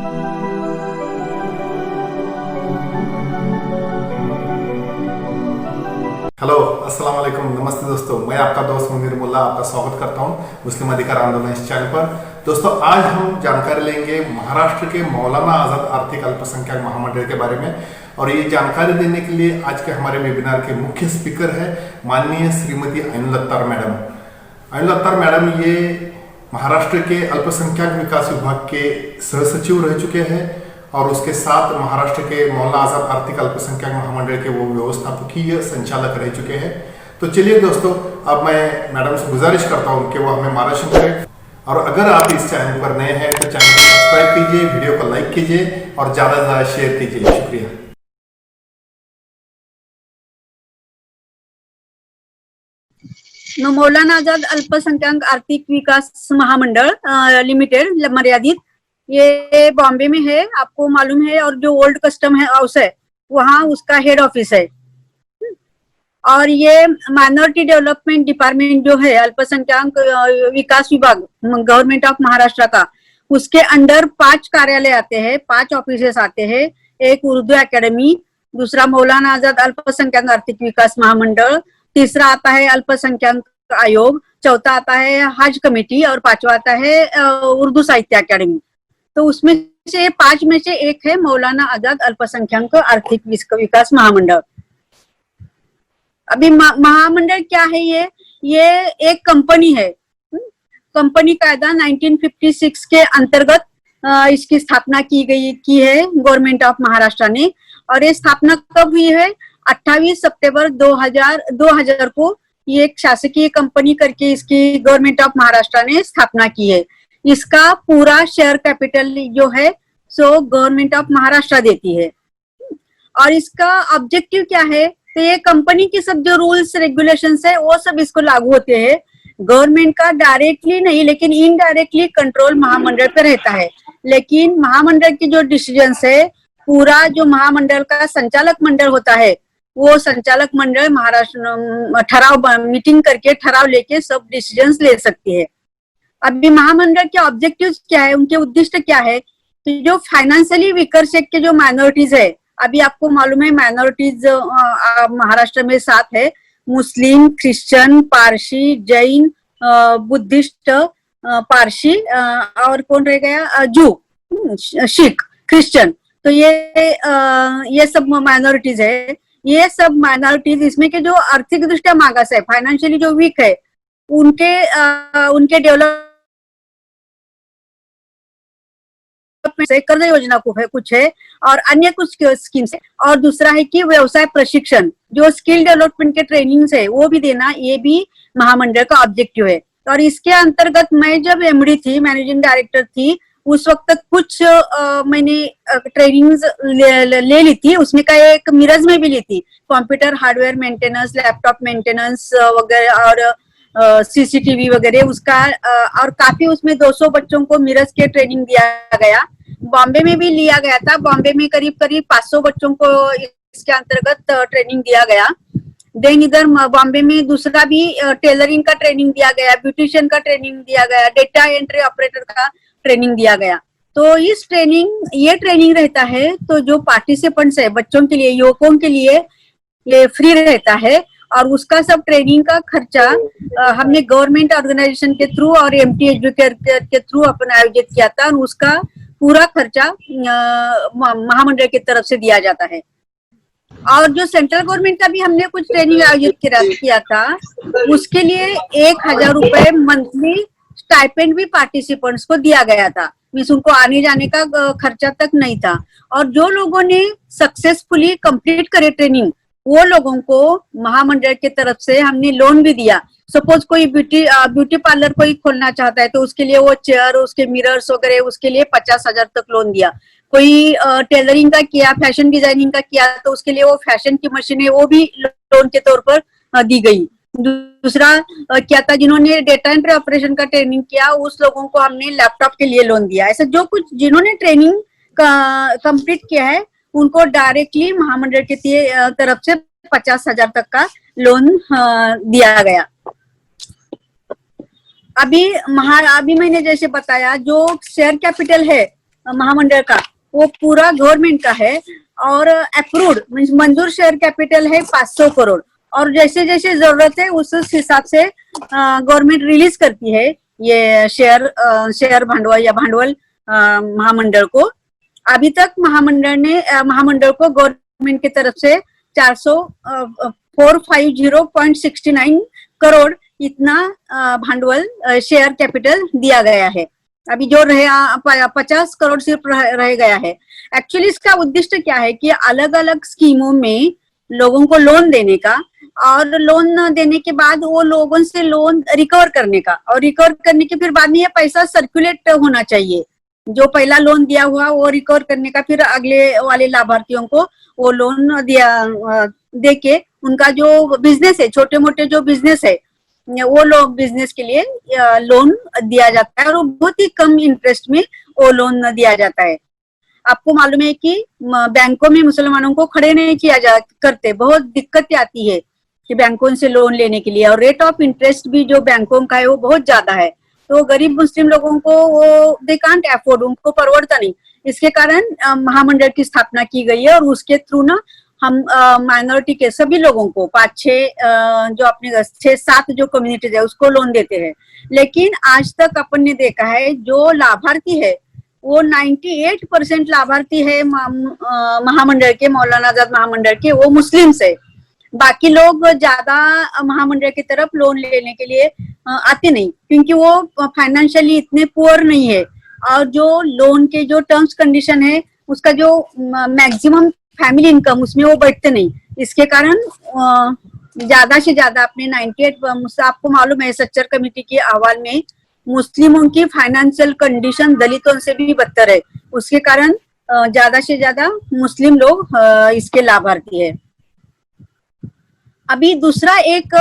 Hello, अस्सलाम वालेकुम, नमस्ते दोस्तों। मैं आपका दोस्त मुनीर मुल्ला आपका स्वागत करता हूं मुस्लिम अधिकार आंदोलन इस चैनल पर। दोस्तों, आज हम जानकारी लेंगे महाराष्ट्र के मौलाना आज़ाद आर्थिक अल्पसंख्यक महामंडल के बारे में। और ये जानकारी देने के लिए आज के हमारे वेबिनार के मुख्य स्पीकर है माननीय श्रीमती आइनुल अत्तार मैडम। आइनुल अत्तार मैडम ये महाराष्ट्र के अल्पसंख्यक विकास विभाग के सह सचिव रह चुके हैं और उसके साथ महाराष्ट्र के मौलाना आज़ाद आर्थिक अल्पसंख्यक महामंडल के वो व्यवस्थापकीय संचालक रह चुके हैं। तो चलिए दोस्तों, अब मैं मैडम से गुजारिश करता हूँ कि वो हमें मार्गदर्शन करें। और अगर आप इस चैनल पर नए हैं तो चैनल को सब्सक्राइब कीजिए, वीडियो को लाइक कीजिए और ज़्यादा से ज़्यादा शेयर कीजिए। शुक्रिया। मौलाना आजाद अल्पसंख्यक आर्थिक विकास महामंडल लिमिटेड मर्यादित, ये बॉम्बे में है, आपको मालूम है। और जो ओल्ड कस्टम है हाउस है वहाँ उसका हेड ऑफिस है। और ये माइनॉरिटी डेवलपमेंट डिपार्टमेंट जो है अल्पसंख्यक विकास विभाग गवर्नमेंट ऑफ महाराष्ट्र का, उसके अंडर 5 कार्यालय आते हैं, 5 ऑफिसेस आते हैं। एक उर्दू एकेडमी, दूसरा मौलाना आजाद अल्पसंख्यक आर्थिक विकास महामंडल, तीसरा आता है अल्पसंख्यक आयोग, चौथा आता है हज कमेटी और 5वां आता है उर्दू साहित्य अकेडमी। तो उसमें से 5 में से एक है मौलाना आजाद अल्पसंख्यक आर्थिक विकास महामंडल। अभी महामंडल क्या है? ये एक कंपनी है। कंपनी कायदा 1956 के अंतर्गत इसकी स्थापना की है गवर्नमेंट ऑफ महाराष्ट्र ने। और ये स्थापना कब हुई है? 28 सितंबर 2000 को ये एक शासकीय कंपनी करके इसकी गवर्नमेंट ऑफ महाराष्ट्र ने स्थापना की है। इसका पूरा शेयर कैपिटल जो है सो गवर्नमेंट ऑफ महाराष्ट्र देती है। और इसका ऑब्जेक्टिव क्या है? तो ये कंपनी की सब जो रूल्स रेगुलेशंस है वो सब इसको लागू होते हैं। गवर्नमेंट का डायरेक्टली नहीं लेकिन इनडायरेक्टली कंट्रोल महामंडल पे रहता है। लेकिन महामंडल की जो डिसीजंस है, पूरा जो महामंडल का संचालक मंडल होता है, वो संचालक मंडल महाराष्ट्र ठराव मीटिंग करके ठराव लेके सब डिसीजंस ले सकती है। अभी महामंडल के ऑब्जेक्टिव्स क्या है, उनके उद्देश्य क्या है? तो जो फाइनेंशियली वीकर सेक्ट के जो माइनॉरिटीज है, अभी आपको मालूम है माइनॉरिटीज महाराष्ट्र में 7 है, मुस्लिम, क्रिश्चियन, पारसी, जैन, बुद्धिस्ट, पारसी और कौन रह गया, जू, सिख, क्रिश्चियन। तो ये सब माइनॉरिटीज है। ये सब माइनॉरिटीज इसमें के जो आर्थिक दृष्टया मागास है, फाइनेंशियली जो वीक है, उनके डेवलप कर्ज योजना को है कुछ है और अन्य कुछ स्कीम्स है। और दूसरा है कि व्यवसाय प्रशिक्षण, जो स्किल डेवलपमेंट के ट्रेनिंग्स है वो भी देना, ये भी महामंडल का ऑब्जेक्टिव है। और इसके अंतर्गत मैं जब एमडी थी, मैनेजिंग डायरेक्टर थी, उस वक्त तक कुछ मैंने ट्रेनिंग्स ले ली थी। उसमें का एक मिरज में भी ली थी, computer hardware maintenance, laptop maintenance वगैरह और सीसीटीवी वगैरह उसका। और काफी उसमें 200 बच्चों को मिरज के ट्रेनिंग दिया गया। बॉम्बे में भी लिया गया था, बॉम्बे में करीब 500 बच्चों को इसके अंतर्गत ट्रेनिंग दिया गया। देन इधर बॉम्बे में दूसरा भी टेलरिंग का ट्रेनिंग दिया गया, ब्यूटिशियन का ट्रेनिंग दिया गया, डेटा एंट्री ऑपरेटर का ट्रेनिंग दिया गया। तो ये ट्रेनिंग रहता है तो जो पार्टिसिपेंट्स है बच्चों के लिए, युवकों के लिए ये फ्री रहता है। और उसका सब ट्रेनिंग का खर्चा हमने गवर्नमेंट ऑर्गेनाइजेशन के थ्रू और एमटी एजुकेटर के थ्रू अपन आयोजित किया था। और उसका पूरा खर्चा महामंडल की तरफ से दिया जाता है। और जो सेंट्रल गवर्नमेंट का भी हमने कुछ ट्रेनिंग आयोजित किया था, उसके लिए 1000 रुपए मंथली स्टाइपेंड भी पार्टिसिपेंट्स को दिया गया था। मीन्स उनको आने जाने का खर्चा तक नहीं था। और जो लोगों ने सक्सेसफुली कंप्लीट करे ट्रेनिंग, वो लोगों को महामंडल के तरफ से हमने लोन भी दिया। सपोज कोई ब्यूटी पार्लर कोई खोलना चाहता है तो उसके लिए वो चेयर, उसके मिरर्स वगैरह, उसके लिए 50,000 तक लोन दिया। कोई टेलरिंग का किया, फैशन डिजाइनिंग का किया तो उसके लिए वो फैशन की मशीन है वो भी लोन के तौर पर दी गई। दूसरा क्या था, जिन्होंने डेटा एंट्री ऑपरेशन का ट्रेनिंग किया उस लोगों को हमने लैपटॉप के लिए लोन दिया। ऐसा जो कुछ जिन्होंने ट्रेनिंग कंप्लीट किया है उनको डायरेक्टली महामंडल की तरफ से 50,000 तक का लोन दिया गया। अभी मैंने जैसे बताया जो शेयर कैपिटल है महामंडल का वो पूरा गवर्नमेंट का है और अप्रूव्ड मीन्स मंजूर शेयर कैपिटल है 500 करोड़। और जैसे जैसे जरूरत है उस हिसाब से गवर्नमेंट रिलीज करती है ये शेयर भांडवल या भांडवल महामंडल को। अभी तक महामंडल को गवर्नमेंट की तरफ से 450.69 करोड़ इतना भांडवल शेयर कैपिटल दिया गया है। अभी जो 50 करोड़ सिर्फ रह गया है। एक्चुअली इसका उद्देश्य क्या है कि अलग अलग स्कीमों में लोगों को लोन देने का और लोन देने के बाद वो लोगों से लोन रिकवर करने का, और रिकवर करने के फिर बाद में ये पैसा सर्कुलेट होना चाहिए। जो पहला लोन दिया हुआ वो रिकवर करने का, फिर अगले वाले लाभार्थियों को वो लोन दे के उनका जो बिजनेस है, छोटे मोटे जो बिजनेस है, वो लोग बिजनेस के लिए लोन दिया जाता है और वो बहुत ही कम इंटरेस्ट में वो लोन दिया जाता है। आपको मालूम है कि बैंकों में मुसलमानों को खड़े नहीं किया करते, बहुत दिक्कतें आती है कि बैंकों से लोन लेने के लिए, और रेट ऑफ इंटरेस्ट भी जो बैंकों का है वो बहुत ज्यादा है। तो गरीब मुस्लिम लोगों को वो दे कांट अफोर्ड, उनको परवड़ता नहीं। इसके कारण महामंडल की स्थापना की गई है और उसके थ्रू ना हम माइनॉरिटी के सभी लोगों को 5-6 जो अपने 6-7 जो कम्युनिटीज है उसको लोन देते हैं। लेकिन आज तक अपन ने देखा है जो लाभार्थी है वो 98% लाभार्थी है महामंडल के, मौलाना आजाद महामंडल के, वो मुस्लिम्स है। बाकी लोग ज्यादा महामंडल की तरफ लोन लेने के लिए आते नहीं, क्योंकि वो फाइनेंशियली इतने पुअर नहीं है और जो लोन के जो टर्म्स कंडीशन है उसका जो मैक्सिमम फैमिली इनकम उसमें वो बैठते नहीं। इसके कारण ज्यादा से ज्यादा अपने 98 आपको मालूम है सच्चर कमेटी के अहवाल में मुस्लिमों की फाइनेंशियल कंडीशन दलितों से भी बदतर है। उसके कारण ज्यादा से ज्यादा मुस्लिम लोग इसके लाभार्थी है। अभी दूसरा एक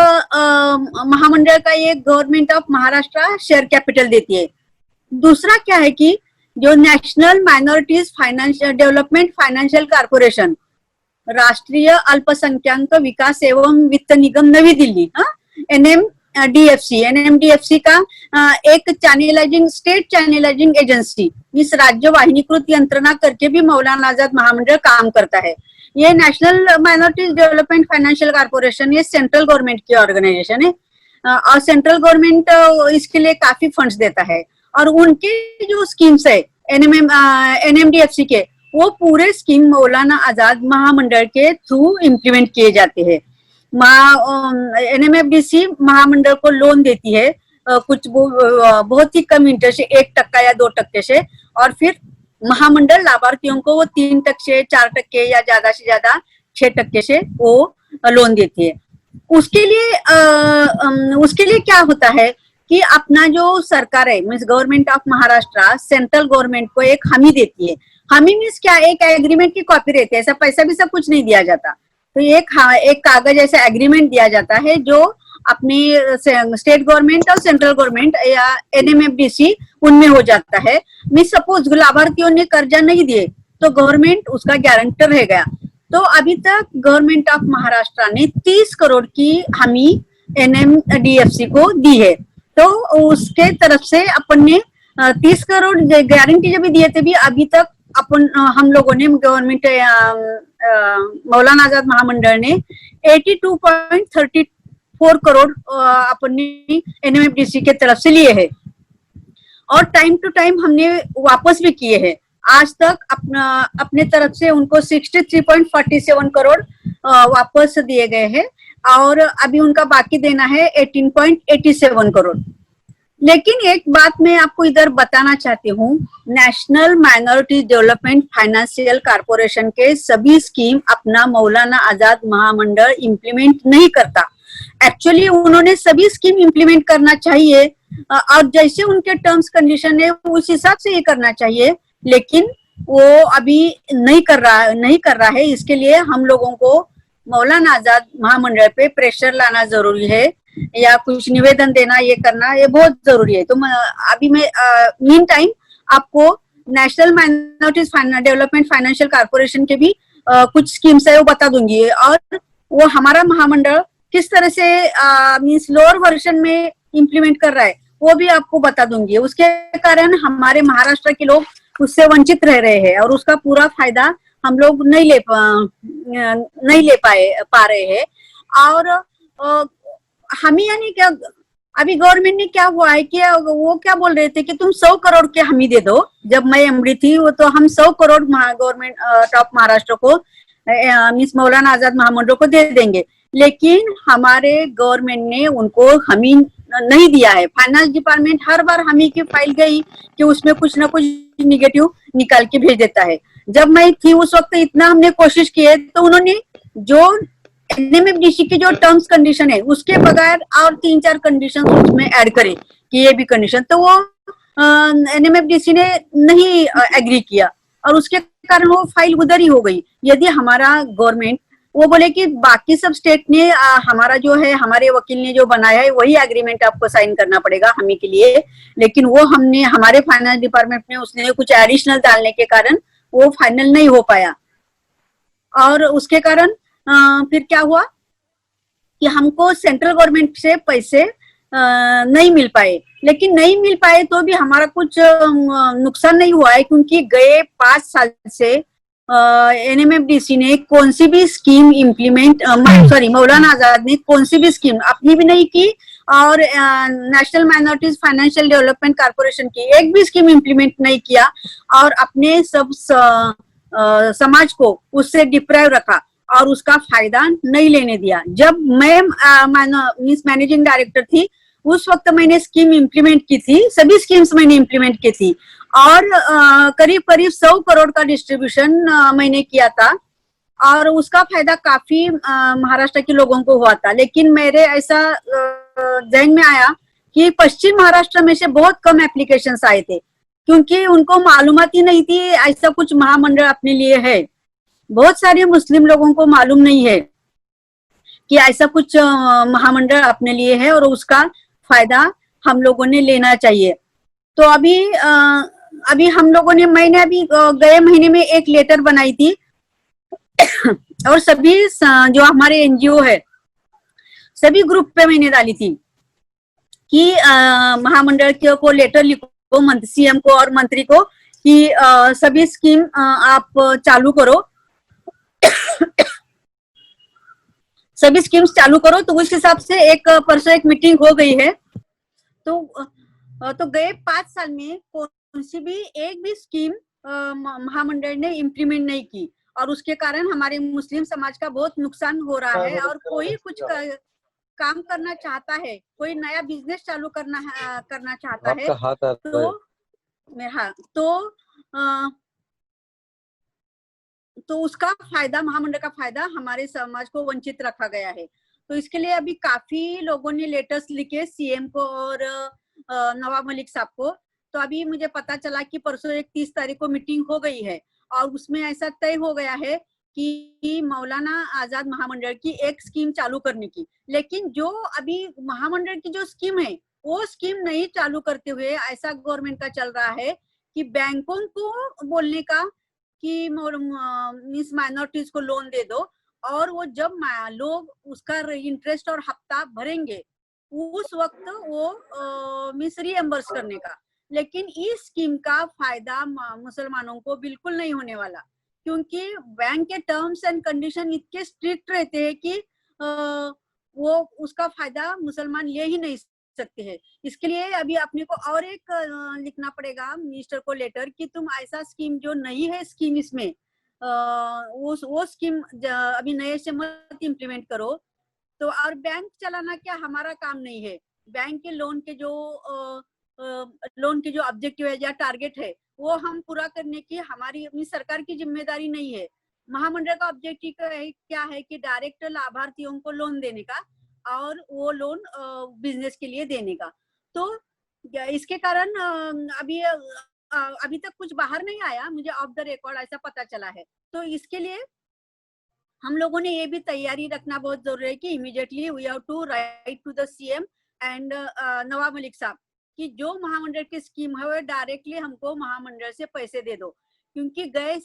महामंडल का एक government of Maharashtra share capital देती है। दूसरा क्या है कि जो national minorities financial development financial corporation, राष्ट्रीय अल्पसंख्याक विकास एवं वित्त निगम नवी दिल्ली, एनएमडीएफसी का एक चैनलाइजिंग स्टेट चैनलाइजिंग एजेंसी, इस राज्य वाहिनीकृत यंत्रणा करके भी मौलाना आजाद महामंडल काम करता है। ये national minorities development financial corporation ये सेंट्रल गवर्नमेंट की ऑर्गेनाइजेशन है और सेंट्रल गवर्नमेंट इसके लिए काफी फंड्स देता है। और उनके जो स्कीम्स है एनएमडीएफसी के, वो पूरे स्कीम मौलाना आजाद महामंडल के थ्रू इम्प्लीमेंट किए जाते हैं। एनएमएफडीसी महामंडल को लोन देती है कुछ बहुत ही कम इंटरेस्ट से 1% या 2% से, और फिर महामंडल लाभार्थियों को वो 3% से 4% या ज्यादा से ज्यादा 6% से वो लोन देती है। उसके लिए क्या होता है कि अपना जो सरकार है means government of Maharashtra central government को एक हमी देती है। हमी मीन्स क्या, एक एग्रीमेंट की कॉपी रहती है, ऐसा पैसा भी सब कुछ नहीं दिया जाता। तो एक कागज ऐसा एग्रीमेंट दिया जाता है जो अपनी स्टेट गवर्नमेंट और सेंट्रल गवर्नमेंट या एनएमएफडीसी उनमें हो जाता है। मीन्स सपोज लाभार्थियों ने कर्जा नहीं दिए तो गवर्नमेंट उसका गारंटर रह गया। तो अभी तक गवर्नमेंट ऑफ महाराष्ट्र ने 30 करोड़ की हमी एनएमडीएफसी को दी है। तो उसके तरफ से अपन ने 30 करोड़ गारंटी जब भी दिए थे, भी अभी तक हम लोगों ने गवर्नमेंट मौलाना आजाद महामंडल ने 82.34 करोड़ अपन ने एनएमएफडीसी के तरफ से लिए हैं और टाइम टू टाइम हमने वापस भी किए हैं। आज तक अपने तरफ से उनको 63.47 करोड़ वापस दिए गए हैं और अभी उनका बाकी देना है 18.87 करोड़। लेकिन एक बात मैं आपको इधर बताना चाहती हूँ, national minority development financial corporation के सभी स्कीम अपना मौलाना आजाद महामंडल इम्प्लीमेंट नहीं करता। एक्चुअली उन्होंने सभी स्कीम इम्प्लीमेंट करना चाहिए और जैसे उनके टर्म्स कंडीशन है उस हिसाब से ये करना चाहिए, लेकिन वो अभी नहीं कर रहा है। इसके लिए हम लोगों को मौलाना आजाद महामंडल पे प्रेशर लाना जरूरी है या कुछ निवेदन देना, ये करना ये बहुत जरूरी है। तो अभी मैं मीन टाइम आपको national minorities development financial corporation के भी कुछ स्कीम्स है वो बता दूंगी और वो हमारा महामंडल किस तरह से मीन्स लोअर वर्जन में इम्प्लीमेंट कर रहा है वो भी आपको बता दूंगी। उसके कारण हमारे महाराष्ट्र के लोग उससे वंचित रह रहे हैं और उसका पूरा फायदा हम लोग नहीं ले पा रहे हैं। और हम ही यानी क्या, अभी गवर्नमेंट ने क्या हुआ है कि वो क्या बोल रहे थे कि तुम 100 करोड़ के हामी दे दो। जब मैं एमडी थी वो तो हम 100 करोड़ गवर्नमेंट टॉप महाराष्ट्र को मिस मौलाना आजाद महामंडल को दे देंगे, लेकिन हमारे गवर्नमेंट ने उनको हामी नहीं दिया है। फाइनेंस डिपार्टमेंट हर बार हामी की फाइल गई कि उसमें कुछ ना कुछ निगेटिव निकाल के भेज देता है। जब मैं थी उस वक्त इतना हमने कोशिश की है, तो उन्होंने जो एनएमएफडीसी की जो टर्म्स कंडीशन है उसके बगैर और 3-4 कंडीशन उसमें ऐड करे कि ये भी कंडीशन, तो वो एनएमएफडीसी ने नहीं एग्री किया और उसके कारण वो फाइल उधर ही हो गई। यदि हमारा गवर्नमेंट वो बोले कि बाकी सब स्टेट ने हमारा जो है, हमारे वकील ने जो बनाया है वही एग्रीमेंट आपको साइन करना पड़ेगा हमी के लिए, लेकिन वो हमने हमारे फाइनेंस डिपार्टमेंट में उसने कुछ एडिशनल डालने के कारण वो फाइनल नहीं हो पाया। और उसके कारण फिर क्या हुआ कि हमको सेंट्रल गवर्नमेंट से पैसे नहीं मिल पाए, लेकिन नहीं मिल पाए तो भी हमारा कुछ नुकसान नहीं हुआ है, क्योंकि गए 5 साल से एनएमएफडीसी ने कौन सी भी स्कीम इम्प्लीमेंट मौलाना आजाद ने कौन सी भी स्कीम अपनी भी नहीं की और national minorities financial development corporation की एक भी स्कीम इम्प्लीमेंट नहीं किया और अपने सब समाज को उससे डिप्राइव रखा और उसका फायदा नहीं लेने दिया। जब मैं मिस मैनेजिंग डायरेक्टर थी उस वक्त मैंने स्कीम इम्प्लीमेंट की थी, सभी स्कीम्स मैंने इम्प्लीमेंट की थी और करीब करीब 100 करोड़ का डिस्ट्रीब्यूशन मैंने किया था और उसका फायदा काफी महाराष्ट्र के लोगों को हुआ था। लेकिन मेरे ऐसा ध्यान में आया कि पश्चिम महाराष्ट्र में से बहुत कम एप्लीकेशंस आए थे, क्योंकि उनको मालूमात ही नहीं थी ऐसा कुछ महामंडल अपने लिए है। बहुत सारे मुस्लिम लोगों को मालूम नहीं है कि ऐसा कुछ महामंडल अपने लिए है और उसका फायदा हम लोगों ने लेना चाहिए। तो अभी हम लोगों ने, मैंने अभी गए महीने में एक लेटर बनाई थी और सभी जो हमारे एनजीओ है सभी ग्रुप पे मैंने डाली थी कि महामंडल को लेटर लिखो सीएम को और मंत्री को कि सभी स्कीम आप चालू करो सभी स्कीम्स चालू करो। तो उस हिसाब से परसों एक मीटिंग हो गई है। तो गए 5 साल में कौन सी भी एक भी स्कीम महामंडल ने इम्प्लीमेंट नहीं की और उसके कारण हमारे मुस्लिम समाज का बहुत नुकसान हो रहा है। और कोई कुछ काम करना चाहता है, कोई नया बिजनेस चालू करना चाहता है तो उसका फायदा, महामंडल का फायदा हमारे समाज को वंचित रखा गया है। तो इसके लिए अभी काफी लोगों ने लेटर्स लिखे सीएम को और नवाब मलिक साहब को। तो अभी मुझे पता चला कि परसों 31 तारीख को मीटिंग हो गई है और उसमें ऐसा तय हो गया है कि मौलाना आजाद महामंडल की एक स्कीम चालू करने की। लेकिन जो अभी महामंडल की जो स्कीम है वो स्कीम नहीं चालू करते हुए ऐसा गवर्नमेंट का चल रहा है कि बैंकों को बोलने का कि मिस माइनॉरिटीज को लोन दे दो और वो जब लोग उसका इंटरेस्ट और हफ्ता भरेंगे उस वक्त वो मिस रीएम्बर्स करने का। लेकिन इस स्कीम का फायदा मुसलमानों को बिल्कुल नहीं होने वाला, क्योंकि बैंक के टर्म्स एंड कंडीशन इतने स्ट्रिक्ट रहते हैं कि वो उसका फायदा मुसलमान ले ही नहीं सकते हैं। इसके लिए अभी अपने को और एक लिखना पड़ेगा मिनिस्टर को लेटर कि तुम ऐसा स्कीम जो नहीं है स्कीम इसमें वो स्कीम अभी नए से मत इम्प्लीमेंट करो। तो और बैंक चलाना क्या हमारा काम नहीं है। बैंक के लोन के जो ऑब्जेक्टिव है या टारगेट है वो हम पूरा करने की हमारी अपनी सरकार की जिम्मेदारी नहीं है। महामंडल का ऑब्जेक्टिव क्या है कि डायरेक्ट लाभार्थियों को लोन देने का और वो लोन बिजनेस के लिए देने का। तो इसके कारण अभी तक कुछ बाहर नहीं आया, मुझे ऑफ द रिकॉर्ड ऐसा पता चला है। तो इसके लिए हम लोगों ने ये भी तैयारी रखना बहुत जरूरी है कि immediately we have to write to the CM and Nawab Malik साहब कि जो महामंडल की स्कीम है वो डायरेक्टली हमको महामंडल से पैसे दे दो, क्योंकि गए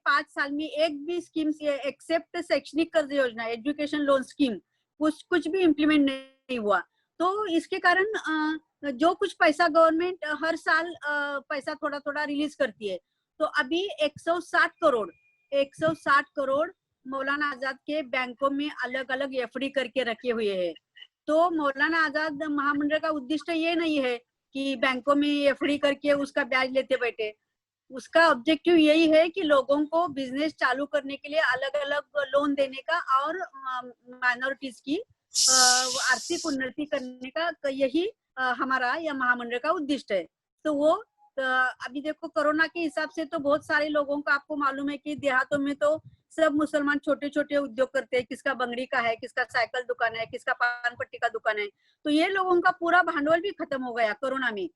5 साल में एक भी स्कीम एक्सेप्ट शैक्षणिक कर्ज योजना एजुकेशन लोन स्कीम कुछ भी इम्प्लीमेंट नहीं हुआ। तो इसके कारण जो कुछ पैसा गवर्नमेंट हर साल पैसा थोड़ा थोड़ा रिलीज करती है। तो अभी 160 करोड़ मौलाना आजाद के बैंकों में अलग अलग एफडी करके रखे हुए हैं। तो मौलाना आजाद महामंडल का उद्देश्य ये नहीं है कि बैंकों में एफडी करके उसका ब्याज लेते बैठे। उसका ऑब्जेक्टिव यही है कि लोगों को बिजनेस चालू करने के लिए अलग अलग लोन देने का और माइनॉरिटीज की आर्थिक उन्नति करने का यही हमारा या महामंडल का उद्देश्य है। तो वो अभी देखो कोरोना के हिसाब से तो बहुत सारे लोगों को आपको मालूम है कि देहातों में तो सब मुसलमान छोटे छोटे उद्योग करते हैं, किसका बंगड़ी का है, किसका साइकिल दुकान है, किसका पान पट्टी का दुकान है। तो ये लोगों का पूरा भांडवल भी खत्म हो गया कोरोना में।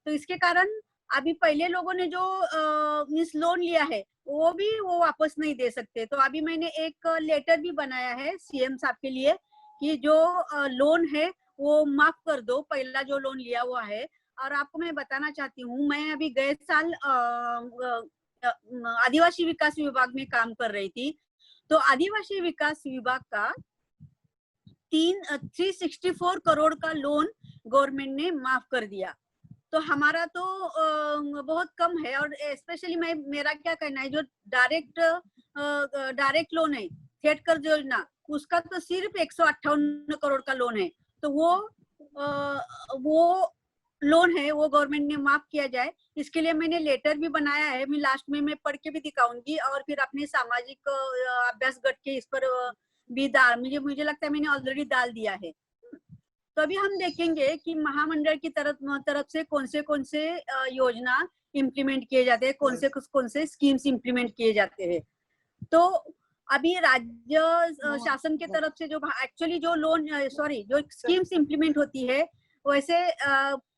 तो इसके कारण अभी पहले लोगों ने जो मीन्स लोन लिया है वो वापस नहीं दे सकते। तो अभी मैंने एक लेटर भी बनाया है सीएम साहब के लिए कि जो लोन है वो माफ कर दो, पहला जो लोन लिया हुआ है। और आपको मैं बताना चाहती हूँ, मैं अभी गए साल आदिवासी विकास विभाग में काम कर रही थी। तो आदिवासी विकास विभाग का 364 करोड़ का लोन गवर्नमेंट ने माफ कर दिया। तो हमारा तो बहुत कम है। और स्पेशली मेरा क्या कहना है, जो डायरेक्ट लोन है थेट कर्ज योजना, उसका तो सिर्फ 158 करोड़ का लोन है। तो वो लोन है वो गवर्नमेंट ने माफ किया जाए, इसके लिए मैंने लेटर भी बनाया है। मैं लास्ट में मैं पढ़ के भी दिखाऊंगी और फिर अपने सामाजिक अभ्यास गट के इस पर भी मुझे लगता है मैंने ऑलरेडी डाल दिया है। तो अभी हम देखेंगे कि महामंडल की तरफ से कौन से योजना इम्प्लीमेंट किए जाते हैं, कौन से स्कीम्स इम्प्लीमेंट किए जाते हैं। तो अभी राज्य शासन के तरफ से जो एक्चुअली जो जो स्कीम्स इम्प्लीमेंट होती है, वैसे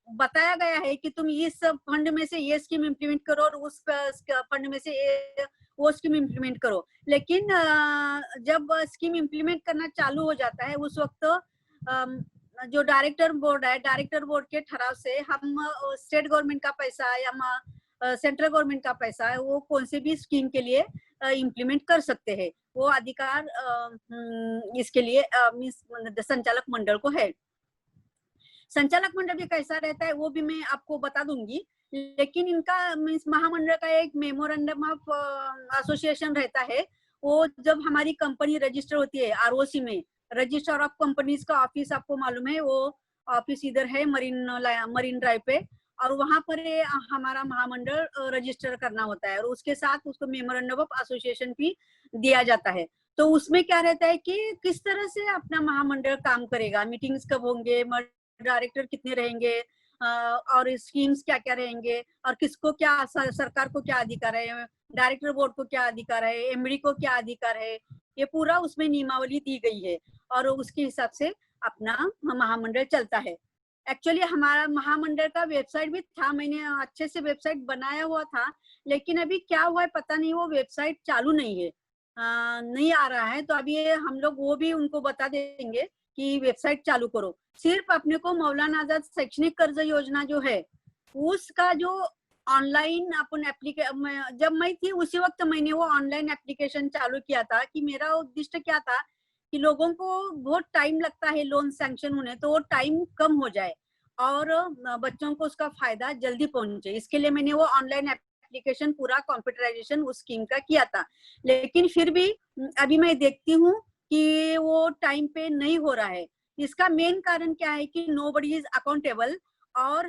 बताया गया है कि तुम इस फंड में से ये स्कीम इम्प्लीमेंट करो और उस फंड में से वो स्कीम इम्प्लीमेंट करो। लेकिन जब स्कीम इम्प्लीमेंट करना चालू हो जाता है उस वक्त जो डायरेक्टर बोर्ड है, डायरेक्टर बोर्ड के ठराव से हम स्टेट गवर्नमेंट का पैसा या सेंट्रल गवर्नमेंट का पैसा है वो कौन से भी स्कीम के लिए इम्प्लीमेंट कर सकते हैं, वो अधिकार इसके लिए संचालक मंडल को है। संचालक मंडल भी कैसा रहता है वो भी मैं आपको बता दूंगी। लेकिन इनका मीन्स महामंडल का एक मेमोरेंडम ऑफ एसोसिएशन रहता है। वो जब हमारी कंपनी रजिस्टर होती है आरओसी में, रजिस्टर ऑफ कंपनीज का ऑफिस आपको मालूम है, वो ऑफिस इधर है मरीन ड्राइव पे, और वहां पर हमारा महामंडल रजिस्टर करना होता है और उसके साथ उसको मेमोरेंडम ऑफ एसोसिएशन भी दिया जाता है। तो उसमें क्या रहता है कि किस तरह से अपना महामंडल काम करेगा, मीटिंग्स कब होंगे, डायरेक्टर कितने रहेंगे, और स्कीम्स क्या क्या रहेंगे, और किसको क्या सरकार को क्या अधिकार है, डायरेक्टर बोर्ड को क्या अधिकार है, एमडी को क्या अधिकार है, ये पूरा उसमें नियमावली दी गई है और उसके हिसाब से अपना महामंडल चलता है। एक्चुअली हमारा महामंडल का वेबसाइट भी था, मैंने अच्छे से वेबसाइट बनाया हुआ था, लेकिन अभी क्या हुआ है पता नहीं, वो वेबसाइट चालू नहीं है, नहीं आ रहा है। तो अभी हम लोग वो भी उनको बता देंगे कि वेबसाइट चालू करो। सिर्फ अपने को मौलाना आजाद शैक्षणिक कर्ज योजना जो है उसका जो ऑनलाइन अपन जब मैं थी उसी वक्त मैंने वो ऑनलाइन एप्लीकेशन चालू किया था कि मेरा उद्देश्य क्या था कि लोगों को बहुत टाइम लगता है लोन सैंक्शन होने, तो वो टाइम कम हो जाए और बच्चों को उसका फायदा जल्दी पहुंचे। इसके लिए मैंने वो ऑनलाइन एप्लीकेशन पूरा कंप्यूटराइजेशन उस स्कीम का किया था। लेकिन फिर भी अभी मैं देखती हूँ कि वो टाइम पे नहीं हो रहा है। इसका मेन कारण क्या है कि नोबडी इज अकाउंटेबल, और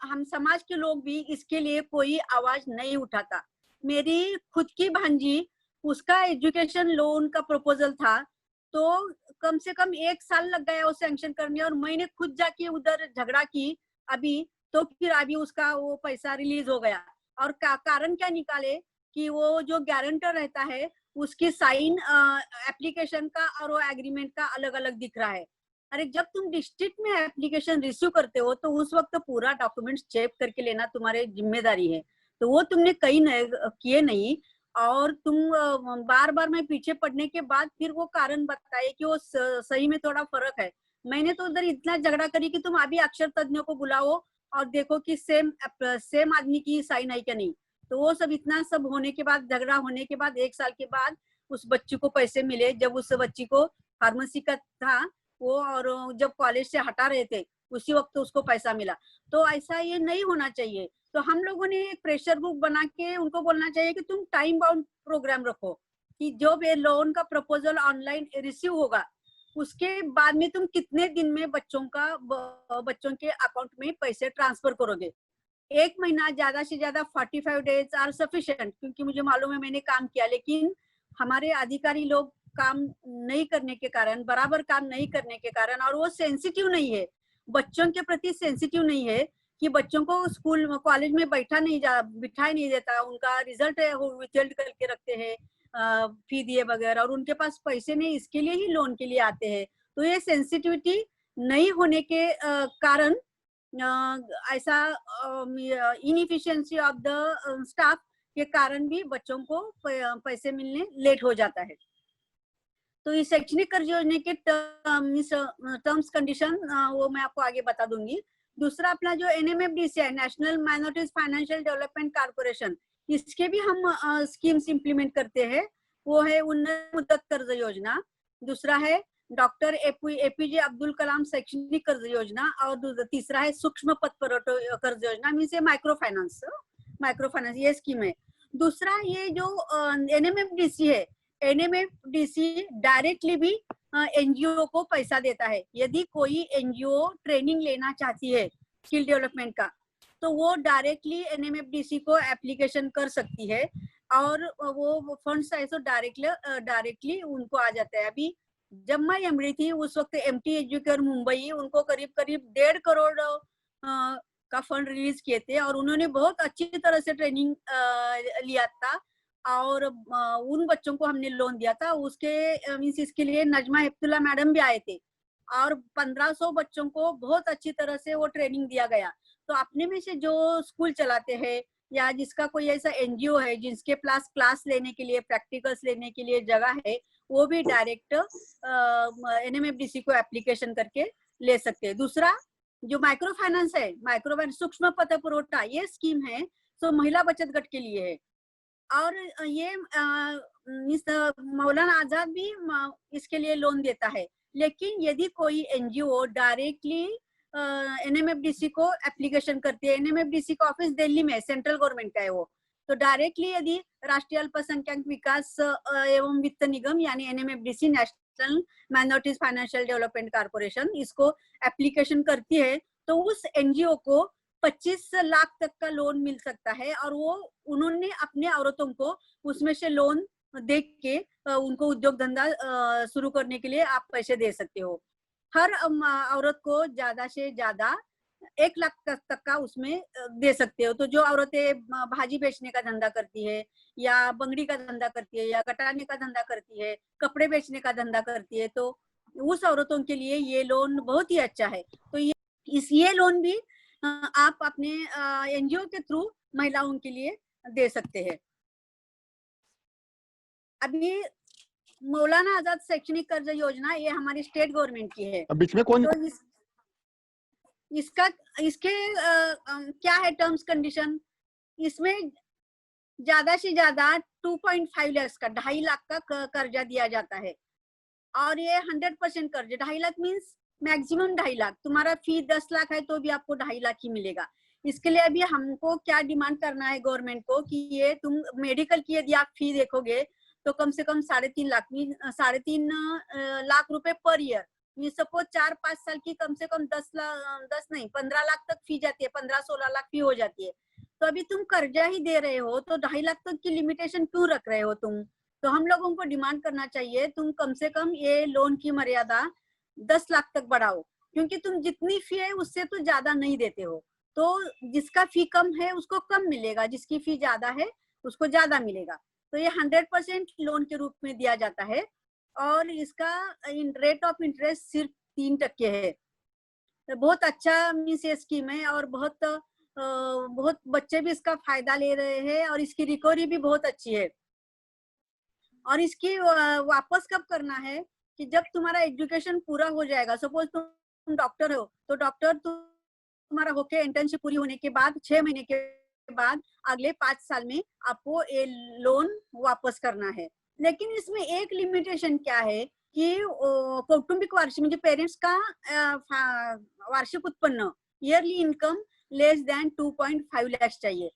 हम समाज के लोग भी इसके लिए कोई आवाज नहीं उठाता। मेरी खुद की भांजी, उसका एजुकेशन लोन का प्रपोजल था, तो कम से कम 1 साल लग गया वो सैंक्शन करने, और मैंने खुद जाके उधर झगड़ा की अभी, तो फिर अभी उसका वो पैसा रिलीज हो गया। और कारण क्या निकाले कि वो जो गारंटर रहता है उसकी साइन एप्लीकेशन का और वो एग्रीमेंट का अलग अलग दिख रहा है। अरे जब तुम डिस्ट्रिक्ट में एप्लीकेशन रिसीव करते हो तो उस वक्त पूरा डॉक्यूमेंट्स चेक करके लेना तुम्हारी जिम्मेदारी है, तो वो तुमने कहीं किए नहीं, और तुम बार बार मैं पीछे पड़ने के बाद फिर वो कारण बताए कि वो सही में थोड़ा फर्क है। मैंने तो उधर इतना झगड़ा करी कि तुम अभी अक्षर तज्ञों को बुलाओ और देखो कि सेम आदमी की साइन है क्या नहीं। तो वो सब इतना सब होने के बाद, झगड़ा होने के बाद 1 साल के बाद उस बच्ची को पैसे मिले। जब उस बच्ची को फार्मेसी का था वो, और जब कॉलेज से हटा रहे थे उसी वक्त उसको पैसा मिला। तो ऐसा ये नहीं होना चाहिए। तो हम लोगों ने एक प्रेशर ग्रुप बना के उनको बोलना चाहिए कि तुम टाइम बाउंड प्रोग्राम रखो, कि जो भी लोन का प्रपोजल ऑनलाइन रिसीव होगा उसके बाद में तुम कितने दिन में बच्चों के अकाउंट में पैसे ट्रांसफर करोगे। एक महीना ज्यादा से ज्यादा 45 डेज आर सफिशिएंट, क्योंकि मुझे मालूम है, मैंने काम किया, लेकिन हमारे अधिकारी लोग काम नहीं करने के कारण, बराबर काम नहीं करने के कारण, और वो सेंसिटिव नहीं है, बच्चों के प्रति सेंसिटिव नहीं है, कि बच्चों को स्कूल कॉलेज में बिठाई नहीं देता, उनका रिजल्ट है वो विथहेल्ड करके रखते हैं फी दिए बगैर, और उनके पास पैसे नहीं, इसके लिए ही लोन के लिए आते हैं। तो ये सेंसिटिविटी नहीं होने के कारण ऐसा इनइफिशियंसी ऑफ द स्टाफ के कारण भी बच्चों को पैसे मिलने लेट हो जाता है। तो इस शैक्षणिक कर्ज योजना के टर्म्स कंडीशन वो मैं आपको आगे बता दूंगी। दूसरा अपना जो NMFDC है, national minorities financial development corporation, इसके भी हम स्कीम्स इंप्लीमेंट करते हैं। वो है उन्नत मुद्दत कर्ज योजना, दूसरा है डॉक्टर APJ अब्दुल कलाम शैक्षणिक कर्ज योजना, और तीसरा है सूक्ष्म पत्र कर्ज योजना, मीन्स माइक्रो फाइनेंस ये स्कीम है। दूसरा ये जो NMFDC है, NMFDC डायरेक्टली भी NGO को पैसा देता है। यदि कोई NGO ट्रेनिंग लेना चाहती है स्किल डेवलपमेंट का, तो वो डायरेक्टली NMFDC को एप्लीकेशन कर सकती है, और वो फंड्स ऐसे डायरेक्टली उनको आ जाता है। अभी जब मैं एमडी थी उस वक्त MT एजुकेयर मुंबई, उनको करीब 1.5 करोड़ का फंड रिलीज किए थे, और उन्होंने बहुत अच्छी तरह से ट्रेनिंग लिया था, और उन बच्चों को हमने लोन दिया था। उसके मीन्स इसके लिए नजमा हेप्तुल्ला मैडम भी आए थे, और 1500 बच्चों को बहुत अच्छी तरह से वो ट्रेनिंग दिया गया। तो अपने में से जो स्कूल चलाते हैं, या जिसका कोई ऐसा NGO है जिसके पास क्लास लेने के लिए, प्रैक्टिकल्स लेने के लिए जगह है, वो भी डायरेक्ट NMFDC को एप्लीकेशन करके ले सकते हैं। दूसरा जो माइक्रो फाइनेंस है, माइक्रो फाइनेंस सूक्ष्म पत्र पुरवठा, ये स्कीम है तो महिला बचत गट के लिए है, और ये मौलाना आजाद भी इसके लिए लोन देता है। लेकिन यदि कोई NGO डायरेक्टली NMFDC को एप्लीकेशन करती है, NMFDC का ऑफिस दिल्ली में, सेंट्रल गवर्नमेंट का है वो, तो डायरेक्टली यदि राष्ट्रीय अल्पसंख्यक विकास एवं वित्त निगम यानी NMFDC, national minorities financial development corporation, इसको एप्लीकेशन करती है, तो उस NGO को 25 लाख तक का लोन मिल सकता है, और वो उन्होंने अपने औरतों को उसमें से लोन दे के उनको उद्योग धंधा शुरू करने के लिए आप पैसे दे सकते हो। हर औरत को ज्यादा से ज्यादा 1 लाख तक का उसमें दे सकते हो। तो जो औरतें भाजी बेचने का धंधा करती है, या बंगड़ी का धंधा करती है, या कटाने का धंधा करती है, कपड़े बेचने का धंधा करती है, तो उस औरतों के लिए ये लोन बहुत ही अच्छा है। तो ये लोन भी आप अपने NGO के थ्रू महिलाओं के लिए दे सकते हैं। अभी मौलाना आजाद शैक्षणिक कर्ज योजना, ये हमारी स्टेट गवर्नमेंट की है। बीच में कौन तो इसके क्या है टर्म्स कंडीशन? इसमें ज्यादा से ज्यादा 2.5 लाख का, 2.5 लाख का कर्जा दिया जाता है, और ये 100% कर्ज। 2.5 लाख मीन्स मैक्सिमम 2.5 लाख। तुम्हारा फी 10 लाख है तो भी आपको 2.5 लाख ही मिलेगा। इसके लिए अभी हमको क्या डिमांड करना है गवर्नमेंट को, कि ये तुम मेडिकल की यदि आप फी देखोगे तो कम से कम 3.5 लाख, 3.5 लाख रुपए पर ईयर। सपोज 4-5 साल की कम से कम 15 लाख तक फी जाती है, 15-16 लाख फी हो जाती है। तो अभी तुम कर्जा ही दे रहे हो, तो 2.5 लाख तक की लिमिटेशन क्यों रख रहे हो तुम? तो हम लोगों को डिमांड करना चाहिए, तुम कम से कम ये लोन की मर्यादा 10 लाख तक बढ़ाओ, क्योंकि तुम जितनी फी है उससे तो ज्यादा नहीं देते हो। तो जिसका फी कम है उसको कम मिलेगा, जिसकी फी ज्यादा है उसको ज्यादा मिलेगा। तो ये 100% लोन के रूप में दिया जाता है, और इसका रेट ऑफ इंटरेस्ट सिर्फ 3% है। तो बहुत अच्छा मीन्स ये स्कीम है, और बहुत बच्चे भी इसका फायदा ले रहे हैं, और इसकी रिकवरी भी बहुत अच्छी है। और इसकी वापस कब करना है, कि जब तुम्हारा एजुकेशन पूरा हो जाएगा। सपोज तुम डॉक्टर हो, तो डॉक्टर तुम्हारा होके इंटर्नशिप पूरी होने के बाद 6 महीने के बाद अगले 5 साल में आपको ये लोन वापस करना है। लेकिन इसमें एक लिमिटेशन क्या है, कि कौटुंबिक वार्षिक म्हणजे पेरेंट्स का वार्षिक उत्पन्न yearly income less than 2.5 lakh चाहिए।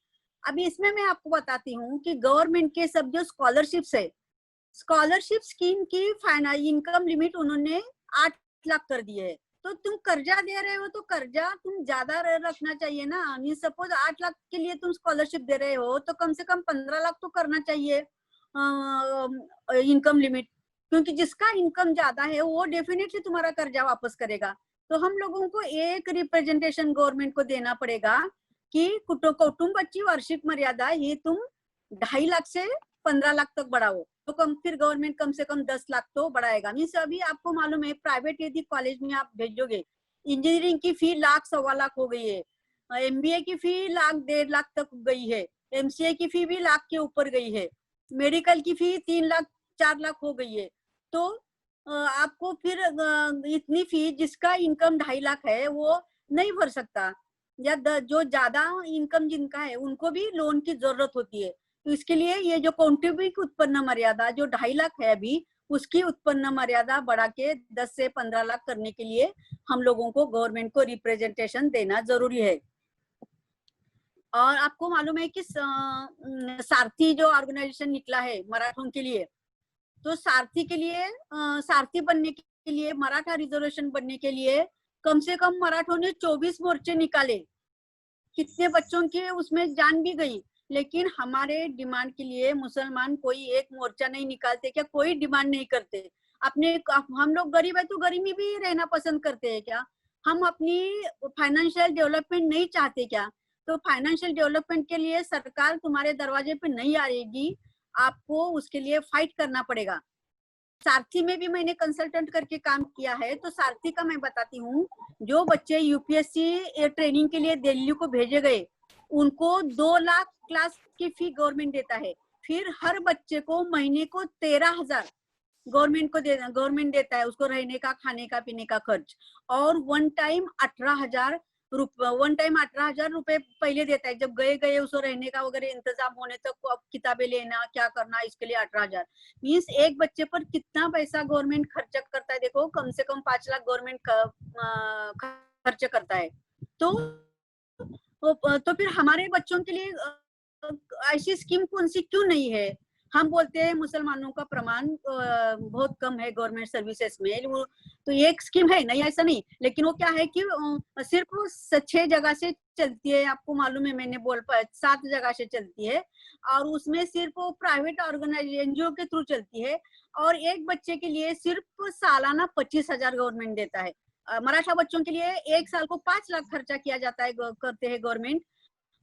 अभी इसमें मैं आपको बताती हूँ कि गवर्नमेंट के सब जो स्कॉलरशिप्स है, स्कॉलरशिप स्कीम की इनकम लिमिट उन्होंने 8 लाख कर दी है। तो तुम कर्जा दे रहे हो तो कर्जा तुम ज्यादा रखना चाहिए ना। मीन सपोज 8 लाख के लिए तुम स्कॉलरशिप दे रहे हो तो कम से कम 15 लाख तो करना चाहिए इनकम लिमिट, क्योंकि जिसका इनकम ज्यादा है वो डेफिनेटली तुम्हारा कर्जा वापस करेगा। तो हम लोगों को एक रिप्रेजेंटेशन गवर्नमेंट को देना पड़ेगा कि कौटुंबाची वार्षिक मर्यादा ही तुम 2.5 लाख से 15 लाख तक बढ़ाओ, तो फिर गवर्नमेंट कम से कम 10 लाख तो बढ़ाएगा। मीन्स अभी आपको मालूम है प्राइवेट यदि कॉलेज में आप भेजोगे, इंजीनियरिंग की फी 1 लाख 1.25 लाख हो गई है, MBA की फी 1 लाख 1.5 लाख तक गई है, MCA की फी भी 1 लाख के ऊपर गई है, मेडिकल की फी 3 लाख 4 लाख हो गई है। तो आपको फिर इतनी फी जिसका इनकम 2.5 लाख है वो नहीं भर सकता, या जो ज्यादा इनकम जिनका है उनको भी लोन की जरूरत होती है। तो इसके लिए ये जो कौटुंबिक उत्पन्न मर्यादा जो 2.5 लाख है अभी, उसकी उत्पन्न मर्यादा बढ़ा के 10 से 15 लाख करने के लिए हम लोगों को गवर्नमेंट को रिप्रेजेंटेशन देना जरूरी है। और आपको मालूम है कि सारथी जो ऑर्गेनाइजेशन निकला है मराठों के लिए, तो सारथी के लिए सारथी बनने के लिए, मराठा रिजर्वेशन बनने के लिए कम से कम मराठों ने 24 मोर्चे निकाले, कितने बच्चों की उसमें जान भी गई, लेकिन हमारे डिमांड के लिए मुसलमान कोई एक मोर्चा नहीं निकालते क्या? कोई डिमांड नहीं करते अपने। हम लोग गरीब है तो गरीब में भी रहना पसंद करते हैं क्या? हम अपनी फाइनेंशियल डेवलपमेंट नहीं चाहते क्या? तो फाइनेंशियल डेवलपमेंट के लिए सरकार तुम्हारे दरवाजे पे नहीं आएगी, आपको उसके लिए फाइट करना पड़ेगा। सारथी में भी मैंने कंसल्टेंट करके काम किया है, तो सारथी का मैं बताती हूँ, जो बच्चे यूपीएससी ट्रेनिंग के लिए दिल्ली को भेजे गए उनको 2 लाख क्लास की फी गवर्नमेंट देता है, फिर हर बच्चे को महीने को 13,000 गवर्नमेंट देता है, उसको रहने का, खाने का, पीने का खर्च, और वन टाइम 18,000 रुपए पहले देता है, जब गए उसको रहने का वगैरह इंतजाम होने तक तो अब किताबें लेना क्या करना इसके लिए 18,000। मीन्स एक बच्चे पर कितना पैसा गवर्नमेंट खर्च करता है, देखो कम से कम 5 लाख गवर्नमेंट खर्च करता है। तो फिर हमारे बच्चों के लिए ऐसी स्कीम कौन सी क्यों नहीं है? हम बोलते हैं मुसलमानों का प्रमाण बहुत कम है गवर्नमेंट सर्विसेज में, तो एक स्कीम है नहीं ऐसा नहीं, लेकिन वो क्या है कि सिर्फ 6 जगह से चलती है, आपको मालूम है, मैंने 7 जगह से चलती है, और उसमें सिर्फ वो प्राइवेट ऑर्गेनाइजेशन एनजीओ के थ्रू चलती है, और एक बच्चे के लिए सिर्फ सालाना 25,000 गवर्नमेंट देता है। मराठा बच्चों के लिए एक साल को 5 लाख खर्चा किया जाता है, करते हैं गवर्नमेंट।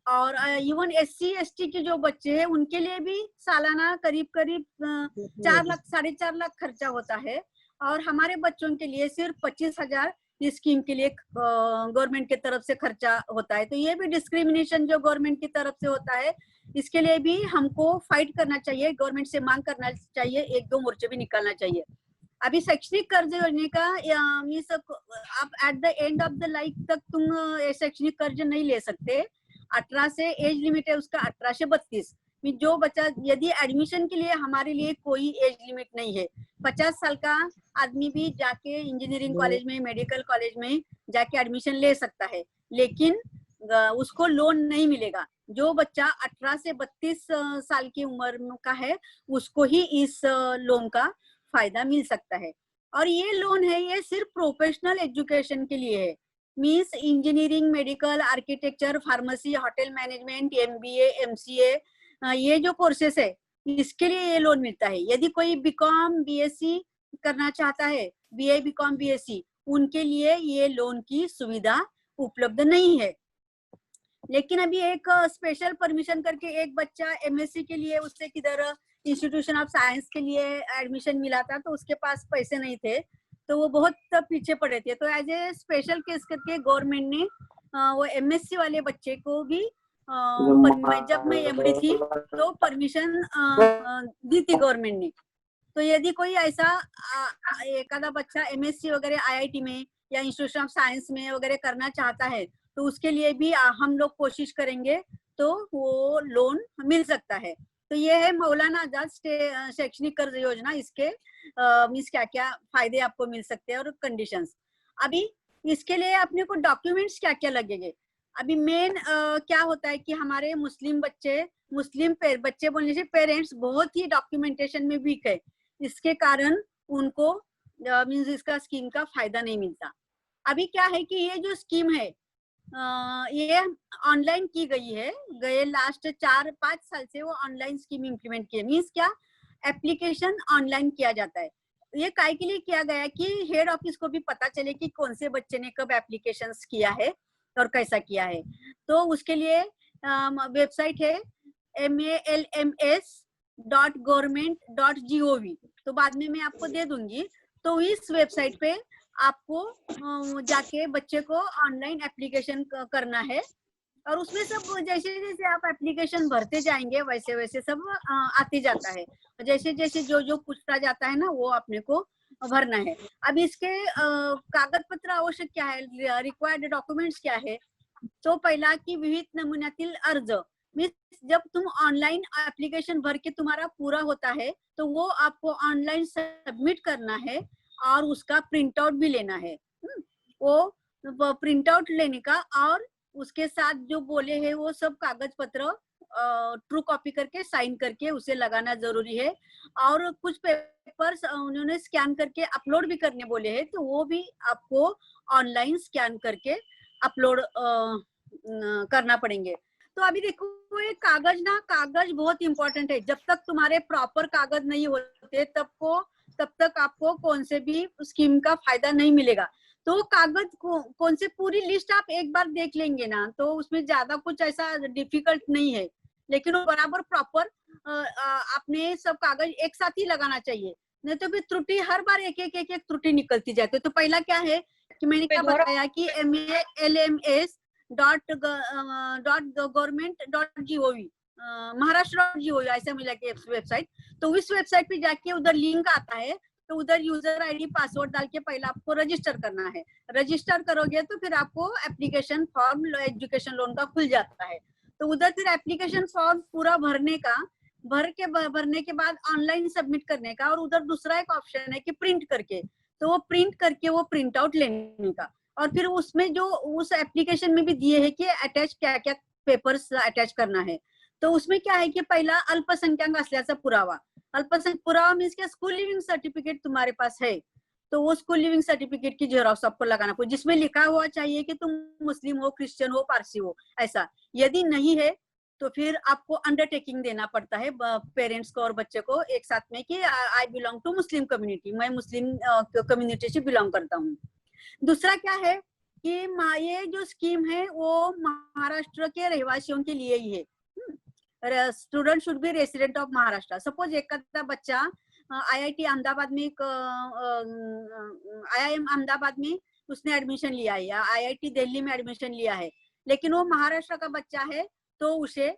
और इवन SC ST के जो बच्चे हैं उनके लिए भी सालाना करीब 4 लाख 4.5 लाख खर्चा होता है, और हमारे बच्चों के लिए सिर्फ 25,000 इस स्कीम के लिए गवर्नमेंट की तरफ से खर्चा होता है। तो ये भी डिस्क्रिमिनेशन जो गवर्नमेंट की तरफ से होता है, इसके लिए भी हमको फाइट करना चाहिए, गवर्नमेंट से मांग करना चाहिए, 1-2 मोर्चे भी निकालना चाहिए। अभी शैक्षणिक कर्ज योजना का आप at the end of the life तक तुम शैक्षणिक कर्ज नहीं ले सकते। 18 से एज लिमिट है उसका, 18 से 32। जो बच्चा यदि एडमिशन के लिए हमारे लिए कोई एज लिमिट नहीं है, 50 साल का आदमी भी जाके इंजीनियरिंग कॉलेज में, मेडिकल कॉलेज में जाके एडमिशन ले सकता है, लेकिन उसको लोन नहीं मिलेगा। जो बच्चा 18 से 32 साल की उम्र का है उसको ही इस लोन का फायदा मिल सकता है। और ये लोन है ये सिर्फ प्रोफेशनल एजुकेशन के लिए है, means engineering, medical, architecture, pharmacy, hotel management, MBA, MCA, ये जो कोर्सेस है इसके लिए ये लोन मिलता है। यदि कोई BCom BSc करना चाहता है, BA BCom BSc, उनके लिए ये लोन की सुविधा उपलब्ध नहीं है। लेकिन अभी एक स्पेशल परमिशन करके एक बच्चा MSc के लिए उससे किधर इंस्टीट्यूशन ऑफ साइंस के लिए एडमिशन मिला था, तो उसके पास पैसे नहीं थे, तो वो बहुत पीछे पड़े थे, तो एज ए स्पेशल केस करके गवर्नमेंट ने वो MSc वाले बच्चे को भी जब मैं MD थी तो परमिशन दी थी गवर्नमेंट ने। तो यदि कोई ऐसा एखादा बच्चा MSc वगैरह IIT में या इंस्टीट्यूशन ऑफ साइंस में वगैरह करना चाहता है, तो उसके लिए भी हम लोग कोशिश करेंगे तो वो लोन मिल सकता है। तो ये है मौलाना आजाद शैक्षणिक कर्ज योजना, इसके मीन्स क्या क्या फायदे आपको मिल सकते हैं और कंडीशंस। अभी इसके लिए अपने को डॉक्यूमेंट्स क्या क्या लगेंगे। अभी मेन क्या होता है कि हमारे मुस्लिम बच्चे बोलने से पेरेंट्स बहुत ही डॉक्यूमेंटेशन में वीक है, इसके कारण उनको मीन्स इसका स्कीम का फायदा नहीं मिलता। अभी क्या है कि ये जो स्कीम है ये ऑनलाइन की गई है, गए लास्ट 4-5 साल से वो ऑनलाइन स्कीम इम्प्लीमेंट की है। मीन्स क्या, एप्लीकेशन ऑनलाइन किया जाता है। ये काय के लिए किया गया कि हेड ऑफिस को भी पता चले कि कौन से बच्चे ने कब एप्लीकेशन किया है और कैसा किया है। तो उसके लिए वेबसाइट है malms.government.gov, तो बाद में मैं आपको दे दूंगी। तो इस वेबसाइट पे आपको जाके बच्चे को ऑनलाइन एप्लीकेशन करना है, और उसमें सब जैसे जैसे आप एप्लीकेशन भरते जाएंगे वैसे वैसे सब आते जाता है। जैसे जैसे जो जो पूछता जाता है ना वो अपने को भरना है। अब इसके कागद पत्र आवश्यक क्या है, रिक्वायर्ड डॉक्युमेंट्स क्या है। तो पहिला की विविध नमुन्यातील अर्ज, मीन्स जब तुम ऑनलाइन एप्लीकेशन भर के तुम्हारा पूरा होता है तो वो आपको ऑनलाइन सबमिट करना है और उसका प्रिंट आउट भी लेना है। वो प्रिंट आउट लेने का और उसके साथ जो बोले हैं वो सब कागज पत्र ट्रू कॉपी करके साइन करके उसे लगाना जरूरी है। और कुछ पेपर्स उन्होंने स्कैन करके अपलोड भी करने बोले हैं, तो वो भी आपको ऑनलाइन स्कैन करके अपलोड करना पड़ेंगे। तो अभी देखो ये कागज बहुत इंपॉर्टेंट है। जब तक तुम्हारे प्रॉपर कागज नहीं होते तब तक आपको कौन से भी स्कीम का फायदा नहीं मिलेगा। तो कागज कौन से पूरी लिस्ट आप एक बार देख लेंगे ना तो उसमें ज्यादा कुछ ऐसा डिफिकल्ट नहीं है, लेकिन वो बराबर प्रॉपर आपने सब कागज एक साथ ही लगाना चाहिए, नहीं तो फिर त्रुटि हर बार एक एक त्रुटि निकलती जाती है। तो पहला क्या है कि मैंने क्या बताया कि malms.government.gov महाराष्ट्र.gov ऐसा मिला कि वेबसाइट। तो इस वेबसाइट पे जाके उधर लिंक आता है, तो उधर यूजर आईडी पासवर्ड डाल के पहले आपको रजिस्टर करना है। रजिस्टर करोगे तो फिर आपको एप्लीकेशन फॉर्म एजुकेशन लोन का खुल जाता है। तो उधर फिर एप्लीकेशन फॉर्म पूरा भरने के बाद ऑनलाइन सबमिट करने का, और उधर दूसरा एक ऑप्शन है कि प्रिंट करके, तो वो प्रिंट करके वो प्रिंट आउट लेने का। और फिर उसमें जो उस एप्लीकेशन में भी दिए है कि अटैच क्या क्या पेपर्स अटैच करना है। तो उसमें क्या है कि पहिला अल्पसंख्याक असल्याचा पुरावा, अल्पसंख्यक पुरावा मीन्स क्या, स्कूल लिविंग सर्टिफिकेट तुम्हारे पास है तो वो स्कूल लिविंग सर्टिफिकेट की जेरॉक्स आपको लगाना पड़ेगा, जिसमें लिखा हुआ चाहिए कि तुम मुस्लिम हो, क्रिश्चियन हो, पारसी हो, ऐसा। यदि नहीं है तो फिर आपको अंडरटेकिंग देना पड़ता है पेरेंट्स को और बच्चे को एक साथ में कि I belong to Muslim community, मैं मुस्लिम कम्युनिटी से बिलोंग करता हूँ। दूसरा क्या है कि ये जो स्कीम है वो महाराष्ट्र के रहवासियों के लिए ही है। Student should be resident of Maharashtra. Suppose एखादा बच्चा IIT अहमदाबाद में IIM अहमदाबाद में उसने एडमिशन लिया है या IIT दिल्ली में एडमिशन लिया है, लेकिन वो महाराष्ट्र का बच्चा है तो उसे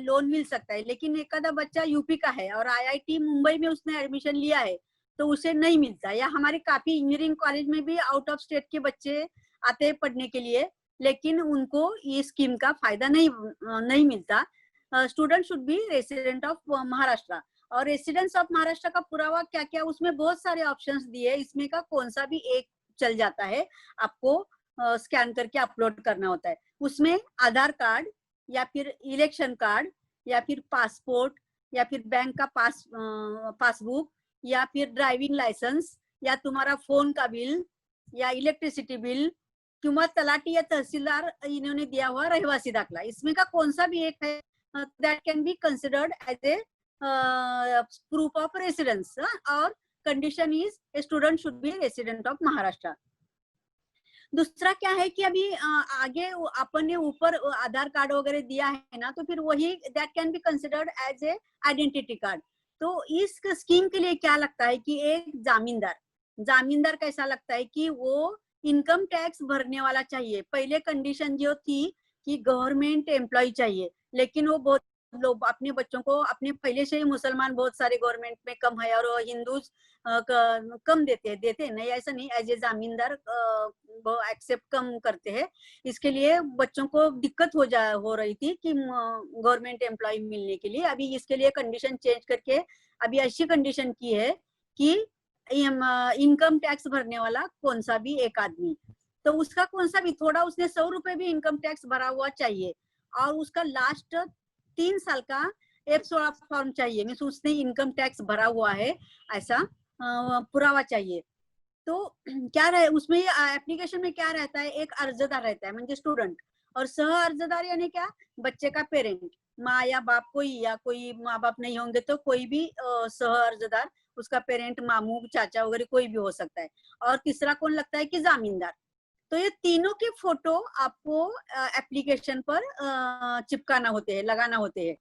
लोन मिल सकता है। लेकिन एखादा बच्चा यूपी का है और IIT मुंबई में उसने एडमिशन लिया है तो उसे नहीं मिलता। या हमारे काफी इंजीनियरिंग कॉलेज में भी आउट ऑफ स्टेट के बच्चे आते हैं पढ़ने के लिए, लेकिन उनको ये स्कीम का फायदा नहीं मिलता। Student should be resident of Maharashtra. और रेसिडेंस ऑफ महाराष्ट्र का पुरावा क्या क्या, उसमें बहुत सारे ऑप्शंस दिए, इसमें का कौन सा भी एक चल जाता है, आपको स्कैन करके अपलोड करना होता है। उसमें आधार कार्ड या फिर इलेक्शन कार्ड या फिर पासपोर्ट या फिर बैंक का पासबुक या फिर ड्राइविंग लाइसेंस या तुम्हारा फोन का बिल या इलेक्ट्रिसिटी बिल किंवा तलाठी या तहसीलदार इन्होंने दिया हुआ रहवासी दाखला, इसमें का कौन सा भी एक है that can be considered as a proof of residence, और condition is a student should be a resident of Maharashtra। दूसरा क्या है कि अभी आगे अपन ने ऊपर आधार कार्ड वगैरह दिया है ना, तो फिर वही that can be considered as a identity card। तो इस स्कीम के लिए क्या लगता है कि एक जामीनदार कैसा लगता है कि वो इनकम टैक्स भरने वाला चाहिए। पहले कंडीशन जो थी कि गवर्नमेंट एम्प्लॉय चाहिए, लेकिन वो बहुत लोग अपने बच्चों को, अपने पहले से ही मुसलमान बहुत सारे गवर्नमेंट में कम है और हिंदूज कम देते नहीं, ऐसा नहीं, एज ए जामीनदार एक्सेप्ट कम करते हैं। इसके लिए बच्चों को दिक्कत हो रही थी कि गवर्नमेंट एम्प्लॉय मिलने के लिए। अभी इसके लिए कंडीशन चेंज करके अभी ऐसी कंडीशन की है कि इनकम टैक्स भरने वाला कौन सा भी एक आदमी, तो उसका कौन सा भी थोड़ा उसने 100 रुपए भी इनकम टैक्स भरा हुआ चाहिए, और उसका लास्ट 3 साल का F16 फॉर्म चाहिए, मीन्स उसने इनकम टैक्स भरा हुआ है ऐसा पुरावा चाहिए। तो क्या रहे उसमें, एप्लीकेशन में क्या रहता है, एक अर्जदार रहता है म्हणजे स्टूडेंट, और सह अर्जदार यानी क्या, बच्चे का पेरेंट, माँ या बाप कोई, या कोई माँ बाप नहीं होंगे तो कोई भी सह अर्जदार, उसका पेरेंट, मामू, चाचा वगैरह कोई भी हो सकता है। और तीसरा कौन लगता है कि जामीनदार। तो ये तीनों के फोटो आपको एप्लीकेशन पर चिपकाना होते हैं, लगाना होते हैं।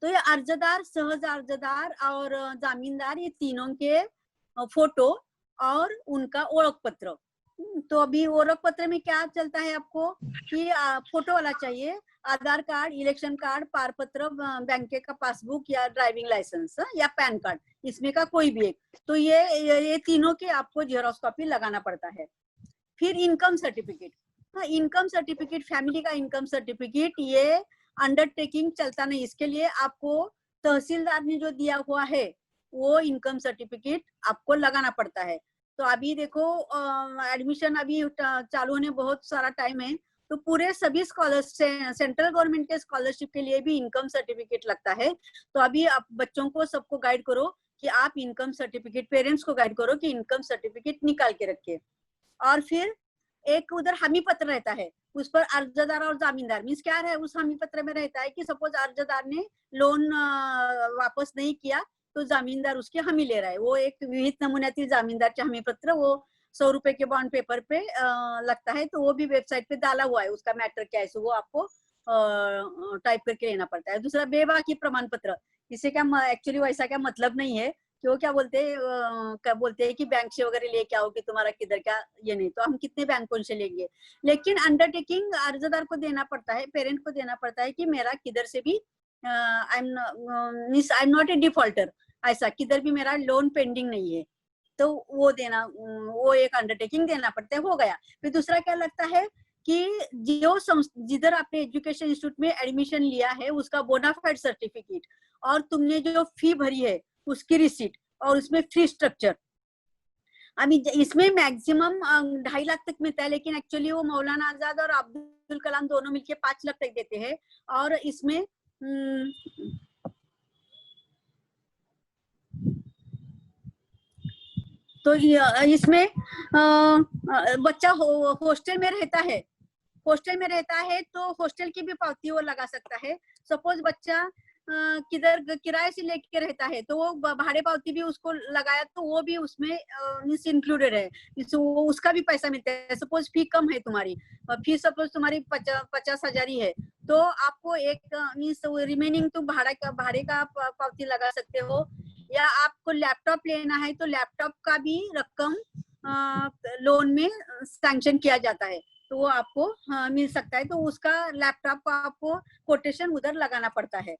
तो ये अर्जदार, सहज अर्जदार और जामीनदार, ये तीनों के फोटो और उनका ओळख पत्र। तो अभी ओळख पत्र में क्या चलता है आपको कि फोटो वाला चाहिए, आधार कार्ड, इलेक्शन कार्ड, पारपत्र, बैंक का पासबुक या ड्राइविंग लाइसेंस या पैन कार्ड, इसमें का कोई भी एक। तो ये तीनों के आपको जेरोक्स कॉपी लगाना पड़ता है। फिर income certificate, income certificate, family का इनकम सर्टिफिकेट, ये अंडरटेकिंग चलता नहीं, इसके लिए आपको तहसीलदार ने जो दिया हुआ है वो इनकम सर्टिफिकेट आपको लगाना पड़ता है। तो अभी देखो एडमिशन अभी चालू होने बहुत सारा टाइम है, तो पूरे सभी स्कॉलर्स सेंट्रल गवर्नमेंट के स्कॉलरशिप के लिए भी इनकम सर्टिफिकेट लगता है। तो अभी आप बच्चों को सबको गाइड करो कि आप इनकम सर्टिफिकेट, पेरेंट्स को गाइड करो कि इनकम सर्टिफिकेट निकाल के रखे। और फिर एक उधर हमी पत्र रहता है, उस पर अर्जदार और जामीनदार, मीन्स क्या है, उस हमी पत्र में रहता है कि सपोज अर्जदार ने लोन वापस नहीं किया तो जामीनदार उसकी हमी ले रहा है, वो एक विविध नमुन्यातील जामीनदारचे हमी पत्र, वो 100 रुपए के बॉन्ड पेपर पे लगता है। तो वो भी वेबसाइट पे डाला हुआ है, उसका मैटर क्या है, सो वो आपको टाइप करके लेना पड़ता है। दूसरा बेबाकी प्रमाण पत्र, इससे क्या एक्चुअली वैसा क्या मतलब नहीं है कि वो क्या बोलते हैं कि बैंक से वगैरह लेके आओ कि तुम्हारा किधर क्या, ये नहीं, तो हम कितने बैंकों से लेंगे। लेकिन अंडरटेकिंग अर्जदार को देना पड़ता है, पेरेंट को देना पड़ता है कि मेरा किधर से भी I am not a defaulter, ऐसा किधर भी मेरा लोन पेंडिंग नहीं है, तो वो देना, वो एक अंडरटेकिंग देना पड़ता है, हो गया। फिर दूसरा क्या लगता है कि जिधर आपने एजुकेशन इंस्टीट्यूट में एडमिशन लिया है उसका बोनाफाइड सर्टिफिकेट, और तुमने जो फी भरी है उसकी रिसीट, और उसमें फी स्ट्रक्चर। अभी इसमें मैक्सिमम 2.5 लाख तक मिलता है, लेकिन एक्चुअली वो मौलाना आजाद और अब्दुल कलाम दोनों मिलके 5 लाख तक देते हैं। और इसमें तो इसमें बच्चा हॉस्टल में रहता है, हॉस्टल में रहता है तो हॉस्टल की भी पावती वो लगा सकता है। सपोज बच्चा किधर किराए से लेके रहता है तो वो भाड़े पावती भी उसको लगाया तो वो भी उसमें इंक्लूडेड है, वो उसका भी पैसा मिलता है। सपोज फी कम है तुम्हारी, फी सपोज तुम्हारी 50,000 ही है, तो आपको एक मीन्स रिमेनिंग तुम भाड़े का पावती लगा सकते हो। या आपको लैपटॉप लेना है तो लैपटॉप का भी रकम लोन में सैंक्शन किया जाता है, तो वो आपको मिल सकता है, तो उसका लैपटॉप का आपको कोटेशन उधर लगाना पड़ता है।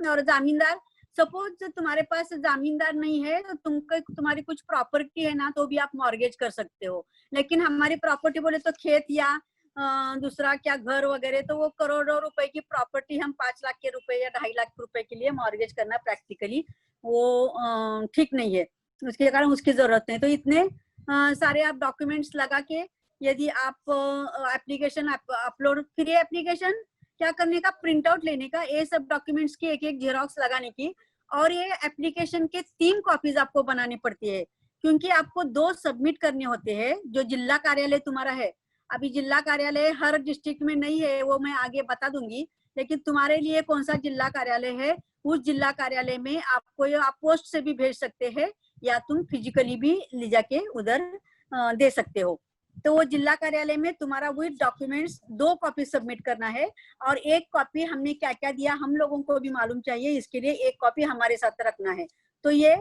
और जामीनदार, सपोज तुम्हारे पास जामीनदार नहीं है तो तुम्हारी कुछ प्रॉपर्टी है ना, तो भी आप मॉर्गेज कर सकते हो। लेकिन हमारी प्रॉपर्टी बोले तो खेत या दूसरा क्या घर वगैरह, तो वो करोड़ों रुपए की प्रॉपर्टी हम 5 लाख के रुपए या 2.5 लाख रुपए के लिए मॉर्गेज करना प्रैक्टिकली वो ठीक नहीं है, उसके कारण उसकी जरूरत नहीं। तो इतने सारे आप डॉक्यूमेंट्स लगा के यदि आप एप्लीकेशन अपलोड, फिर ये एप्लीकेशन क्या करने का, प्रिंट आउट लेने का, ये सब डॉक्यूमेंट्स की एक जेरॉक्स लगाने की, और ये एप्लीकेशन के 3 कॉपीज आपको बनानी पड़ती है, क्योंकि आपको 2 सबमिट करने होते हैं। जो जिला कार्यालय तुम्हारा है, अभी जिला कार्यालय हर डिस्ट्रिक्ट में नहीं है, वो मैं आगे बता दूंगी, लेकिन तुम्हारे लिए कौन सा जिला कार्यालय है, उस जिला कार्यालय में आपको आप पोस्ट से भी भेज सकते हैं या तुम फिजिकली भी ले जाके उधर दे सकते हो। तो वो जिला कार्यालय में तुम्हारा विद डॉक्यूमेंट्स 2 कॉपी सबमिट करना है, और 1 कॉपी हमने क्या क्या दिया हम लोगों को भी मालूम चाहिए, इसके लिए 1 कॉपी हमारे साथ रखना है। तो ये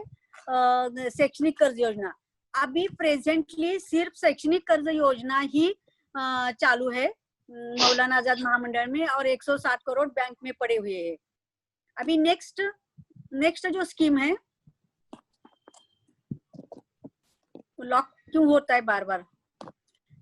शैक्षणिक कर्ज योजना, अभी प्रेजेंटली सिर्फ शैक्षणिक कर्ज योजना ही चालू है मौलाना आजाद महामंडल में, और 160 करोड़ बैंक में पड़े हुए हैं। अभी नेक्स्ट जो स्कीम है, लॉक क्यों होता है बार बार,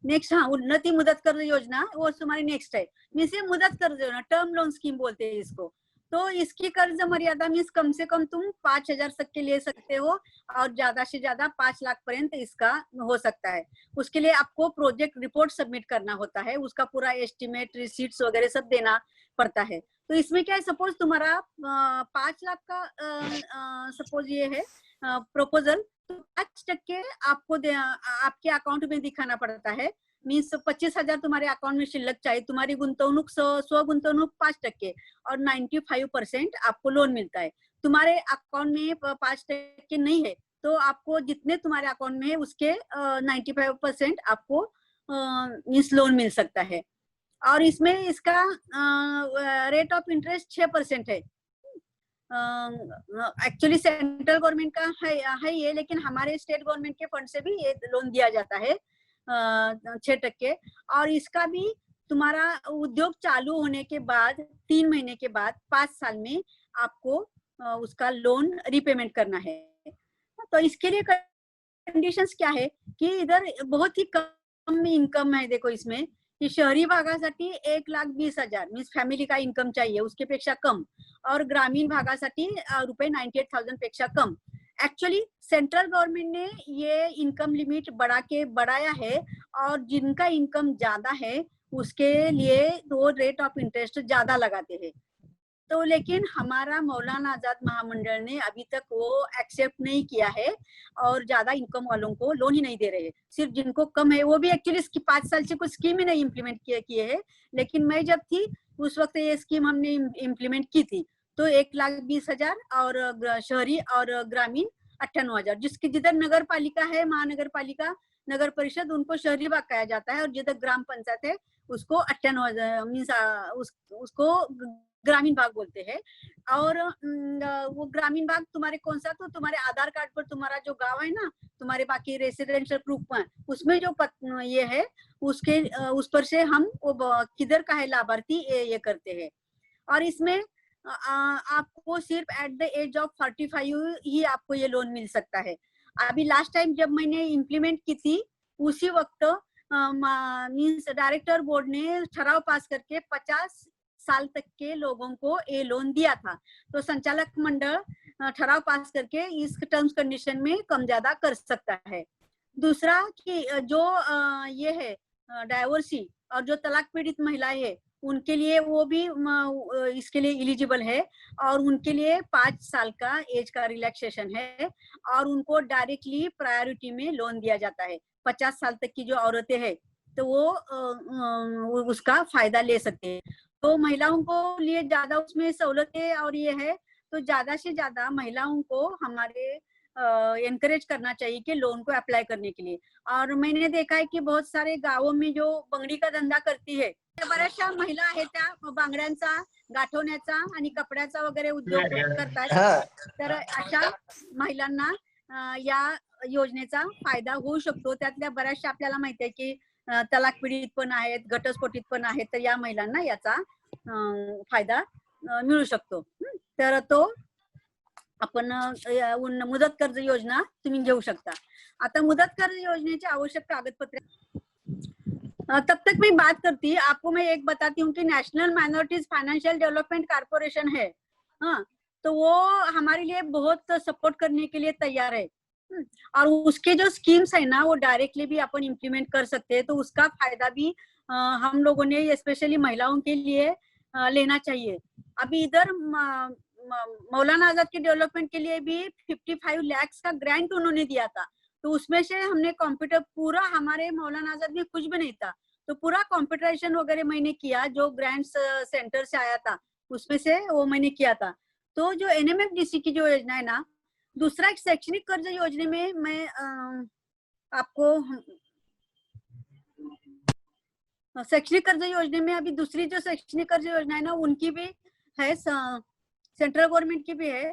नेक्स्ट, हाँ, उन्नति मुदत कर्ज योजना, वो तुम्हारी नेक्स्ट है। जैसे मुदत कर्ज योजना, टर्म लोन स्कीम बोलते हैं इसको। तो इसकी कर्ज मर्यादा मीन्स कम से कम तुम 5,000 तक के ले सकते हो और ज्यादा से ज्यादा 5 लाख पर्यंत इसका हो सकता है। उसके लिए आपको प्रोजेक्ट रिपोर्ट सबमिट करना होता है, उसका पूरा एस्टिमेट, रिसीट्स वगैरह सब देना पड़ता है। तो इसमें क्या है, सपोज तुम्हारा 5 लाख का सपोज ये है प्रपोजल, तो 5% आपको आपके अकाउंट में दिखाना पड़ता है। मीन्स 25,000 तुम्हारे अकाउंट में शिल्लक चाहिए, तुम्हारी गुंतवणूक स्व गुंतवणूक 5% और 95% आपको लोन मिलता है। तुम्हारे अकाउंट में 5% नहीं है तो आपको जितने तुम्हारे अकाउंट में है उसके 95% आपको मीन्स लोन मिल सकता है। और इसमें इसका रेट ऑफ इंटरेस्ट 6% है। एक्चुअली सेंट्रल गवर्नमेंट का है ये, लेकिन हमारे स्टेट गवर्नमेंट के फंड से भी ये लोन दिया जाता है 6%। और इसका भी तुम्हारा उद्योग चालू होने के बाद 3 महीने के बाद 5 साल में आपको उसका लोन रिपेमेंट करना है। तो इसके लिए कंडीशंस क्या है कि इधर बहुत ही कम इनकम है। देखो इसमें कि शहरी भागासाठी 1,20,000 मीन्स फॅमिली का इन्कम चाहिए, उसके पेक्षा कम, और ग्रामीण भागासाठी रुपये 98,000 पेक्षा कम। एक्चुअली सेंट्रल गवर्नमेंट ने ये इनकम लिमिट बढ़ाया है और जिनका इनकम ज्यादा है उसके लिए वो रेट ऑफ इंटरेस्ट ज्यादा लगाते हैं। तो लेकिन हमारा मौलाना आजाद महामंडल ने अभी तक वो एक्सेप्ट नहीं किया है और ज्यादा इनकम वालों को लोन ही नहीं दे रहे हैं। सिर्फ जिनको कम है, वो भी एक्चुअली 5 साल से कुछ स्कीम ही नहीं इम्प्लीमेंट किए है। लेकिन मैं जब थी उस वक्त ये स्कीम हमने इम्प्लीमेंट की थी। तो 1,20,000 और शहरी और ग्रामीण 98,000। जिसकी जिधर नगर पालिका है, महानगर पालिका, नगर परिषद, उनको शहरी भाग कहा जाता है, और जिधर ग्राम पंचायत है उसको 98,000 मीन्स उसको ग्रामीण भाग बोलते हैं। और वो ग्रामीण भाग तुम्हारे कौन सा, तो तुम्हारे आधार कार्ड पर तुम्हारा जो गांव है ना, तुम्हारे बाकी रेसिडेंशियल प्रूफ में उसमें जो ये है उसके उस पर से हम वो किधर का है लाभार्थी ये करते हैं। और इसमें आपको सिर्फ एट द एज ऑफ 45 ही आपको ये लोन मिल सकता है। अभी लास्ट टाइम जब मैंने इम्प्लीमेंट की थी उसी वक्त मीन्स डायरेक्टर बोर्ड ने ठराव पास करके 50 साल तक के लोगों को ये लोन दिया था। तो संचालक मंडल ठराव पास करके इस टर्म्स कंडीशन में कम ज्यादा कर सकता है। दूसरा कि जो ये है डाइवोर्सी और जो तलाक पीड़ित महिलाएं है उनके लिए वो भी इसके लिए एलिजिबल है, और उनके लिए 5 साल का एज का रिलैक्सेशन है और उनको डायरेक्टली प्रायोरिटी में लोन दिया जाता है। 50 साल तक की जो औरतें हैं तो वो उसका फायदा ले सकते हैं। तो महिलाओं को लिए ज्यादा उसमें सहूलतें और ये है, तो ज्यादा से ज्यादा महिलाओं को हमारे एनकरेज करना चाहिए कि लोन को अप्लाई करने के लिए। और मैंने देखा है कि बहुत सारे गावों में जो बंगडी का धंदा करती है, बऱ्याचशा महिला आहेत त्या बांगड्यांचा, गाठवण्याचा आणि कपड्याचा वगैरे उद्योग करतात। तर अशा महिलांना या योजनेचा फायदा होऊ शकतो। त्यातल्या बऱ्याचशा आपल्याला माहिती आहे की तलाक पीडित पण आहेत, घटस्फोटित पण आहेत, तर या महिलांना याचा फायदा मिळू शकतो। तर तो आपण मुदत कर्ज योजना तुम्ही घेऊ शकता। आता मुदत कर्ज योजनेची आवश्यक कागदपत्रे, तब तक मैं बात करती, आपको मैं एक बताती हूँ कि national minorities financial development corporation है, हाँ, तो वो हमारे लिए बहुत सपोर्ट करने के लिए तैयार है। और उसके जो स्कीम्स है ना वो डायरेक्टली भी अपन इम्प्लीमेंट कर सकते हैं। तो उसका फायदा भी हम लोगों ने स्पेशली महिलाओं के लिए लेना चाहिए। अभी इधर मौलाना आजाद के डेवलपमेंट के लिए भी 55 लाख का ग्रांट उन्होंने दिया था। तो उसमें से हमने कंप्यूटर पूरा, हमारे मौलाना आजाद में कुछ भी नहीं था, तो पूरा कंप्यूटराइजेशन वगैरह मैंने किया, जो ग्रांट्स सेंटर से आया था उसमें से वो मैंने किया था। तो जो NMFDC की जो योजना है ना, दूसरा एक शैक्षणिक कर्ज योजना में मैं आपको शैक्षणिक कर्ज योजना में अभी दूसरी जो शैक्षणिक कर्ज योजना है ना उनकी भी है, सेंट्रल गवर्नमेंट की भी है।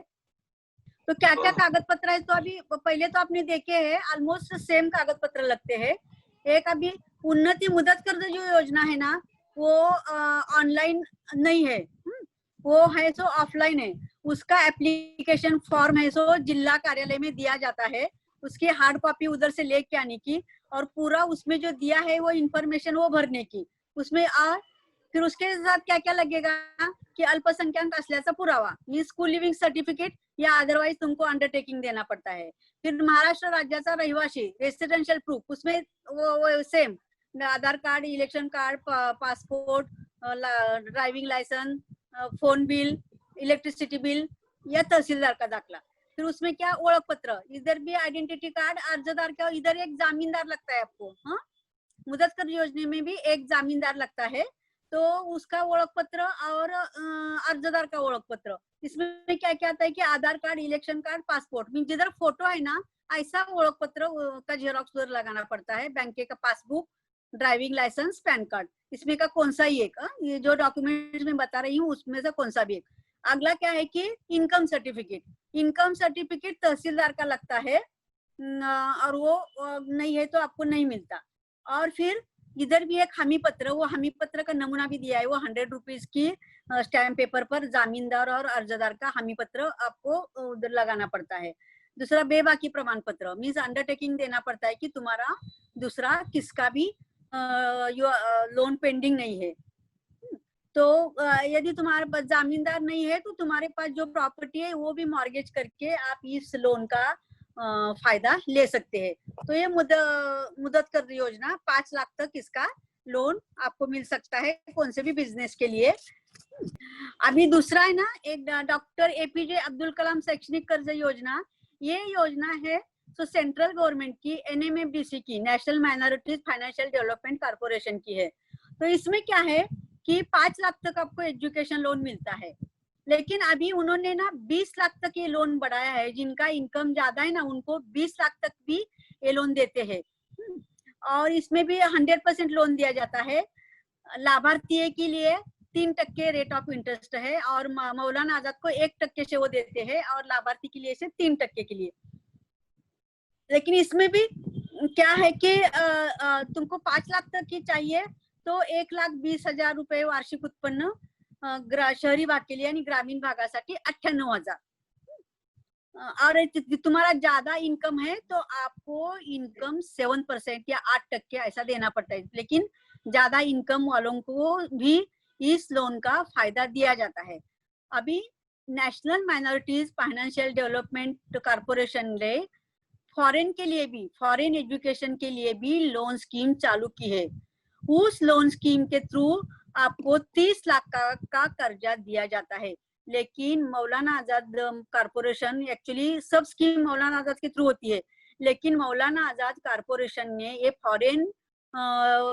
तो क्या क्या कागज पत्र है, तो अभी पहले तो आपने देखे हैं ऑलमोस्ट सेम कागज पत्र लगते हैं। एक अभी उन्नति मुदत कर्ज जो योजना है ना वो ऑनलाइन नहीं है, वो है सो ऑफलाइन है। उसका एप्लीकेशन फॉर्म है सो जिला कार्यालय में दिया जाता है, उसकी हार्ड कॉपी उधर से लेके आने की, और पूरा उसमें जो दिया है वो इंफॉर्मेशन वो भरने की। उसमें फिर उसके साथ क्या क्या लगेगा कि अल्पसंख्याक असल्याचा पुरावा मीन्स स्कूल लिव्हिंग सर्टिफिकेट या अदरवाइज तुमको अंडरटेकिंग देना पड़ता है। फिर महाराष्ट्र राज्याचा रहिवासी रेसिडेंशियल प्रूफ, उसमें वो same Aadhaar card, election card, passport, driving licence, phone bill, electricity bill या तहसीलदार का दाखला। फिर उसमें क्या ओळख पत्र, इधर भी आइडेंटिटी कार्ड अर्जदार का, इधर एक जामीनदार लगता है आपको। हाँ, मुदत कर्ज योजने में भी एक जामीनदार लगता है, तो उसका ओळख पत्र और अर्जदार का ओळख पत्र। इसमें क्या क्या आता है कि Aadhaar card, election card, passport, mean जिधर फोटो है ना ऐसा ओळख पत्र का जेरोक्स उधर लगाना पड़ता है, बैंक का passbook, driving licence, PAN card, इसमें का कौन सा ही एक, ये जो डॉक्यूमेंट में बता रही हूँ उसमें से कौन सा भी एक। अगला क्या है कि इनकम सर्टिफिकेट, इनकम सर्टिफिकेट तहसीलदार का लगता है और वो नहीं है तो आपको नहीं मिलता। और फिर इधर भी एक हमी पत्र, वो हमी पत्र का नमूना भी दिया है, वो 100 रुपीज की स्टैम्प पेपर पर जामीनदार और अर्जदार का हमी पत्र आपको उधर लगाना पड़ता है। दूसरा बेबाकी प्रमाण पत्र मीन्स अंडरटेकिंग देना पड़ता है कि तुम्हारा दूसरा किसका भी लोन पेंडिंग नहीं है। तो यदि तुम्हारे पास जामीनदार नहीं है तो तुम्हारे पास जो प्रॉपर्टी है वो भी मॉर्गेज करके आप इस लोन का फायदा ले सकते हैं। तो ये मुदत कर्ज योजना 5 लाख तक इसका लोन आपको मिल सकता है कौन से भी बिजनेस के लिए। अभी दूसरा है ना एक डॉक्टर एपीजे अब्दुल कलाम शैक्षणिक कर्ज योजना, ये योजना है तो सेंट्रल गवर्नमेंट की एनएमएफडीसी की, national minorities financial development corporation की है। तो इसमें क्या है कि 5 लाख तक आपको एजुकेशन लोन मिलता है, लेकिन अभी उन्होंने ना 20 लाख तक ये लोन बढ़ाया है। जिनका इनकम ज्यादा है ना उनको 20 लाख तक भी ये लोन देते हैं और इसमें भी 100% लोन दिया जाता है। लाभार्थी के लिए 3% रेट ऑफ इंटरेस्ट है और मौलाना आजाद को 1% से वो देते हैं और लाभार्थी के लिए से 3% के लिए। लेकिन इसमें भी क्या है कि तुमको 5 लाख तक की चाहिए तो 1,20,000 रुपये वार्षिक उत्पन्न शहरी भाग के लिए यानी ग्रामीण भागासाठी 98,000। और तुम्हारा ज्यादा इनकम है तो आपको इनकम 7% या 8% ऐसा देना पड़ता है, लेकिन ज्यादा इनकम वालों को भी इस लोन का फायदा दिया जाता है। अभी national minorities financial development corporation ने फॉरेन के लिए भी, फॉरेन एजुकेशन के लिए भी लोन स्कीम चालू की है। उस लोन स्कीम के थ्रू आपको 30 लाख का कर्जा दिया जाता है। लेकिन मौलाना आजाद कॉर्पोरेशन, एक्चुअली सब स्कीम मौलाना आजाद के थ्रू होती है, लेकिन मौलाना आजाद कॉर्पोरेशन ने ये फॉरेन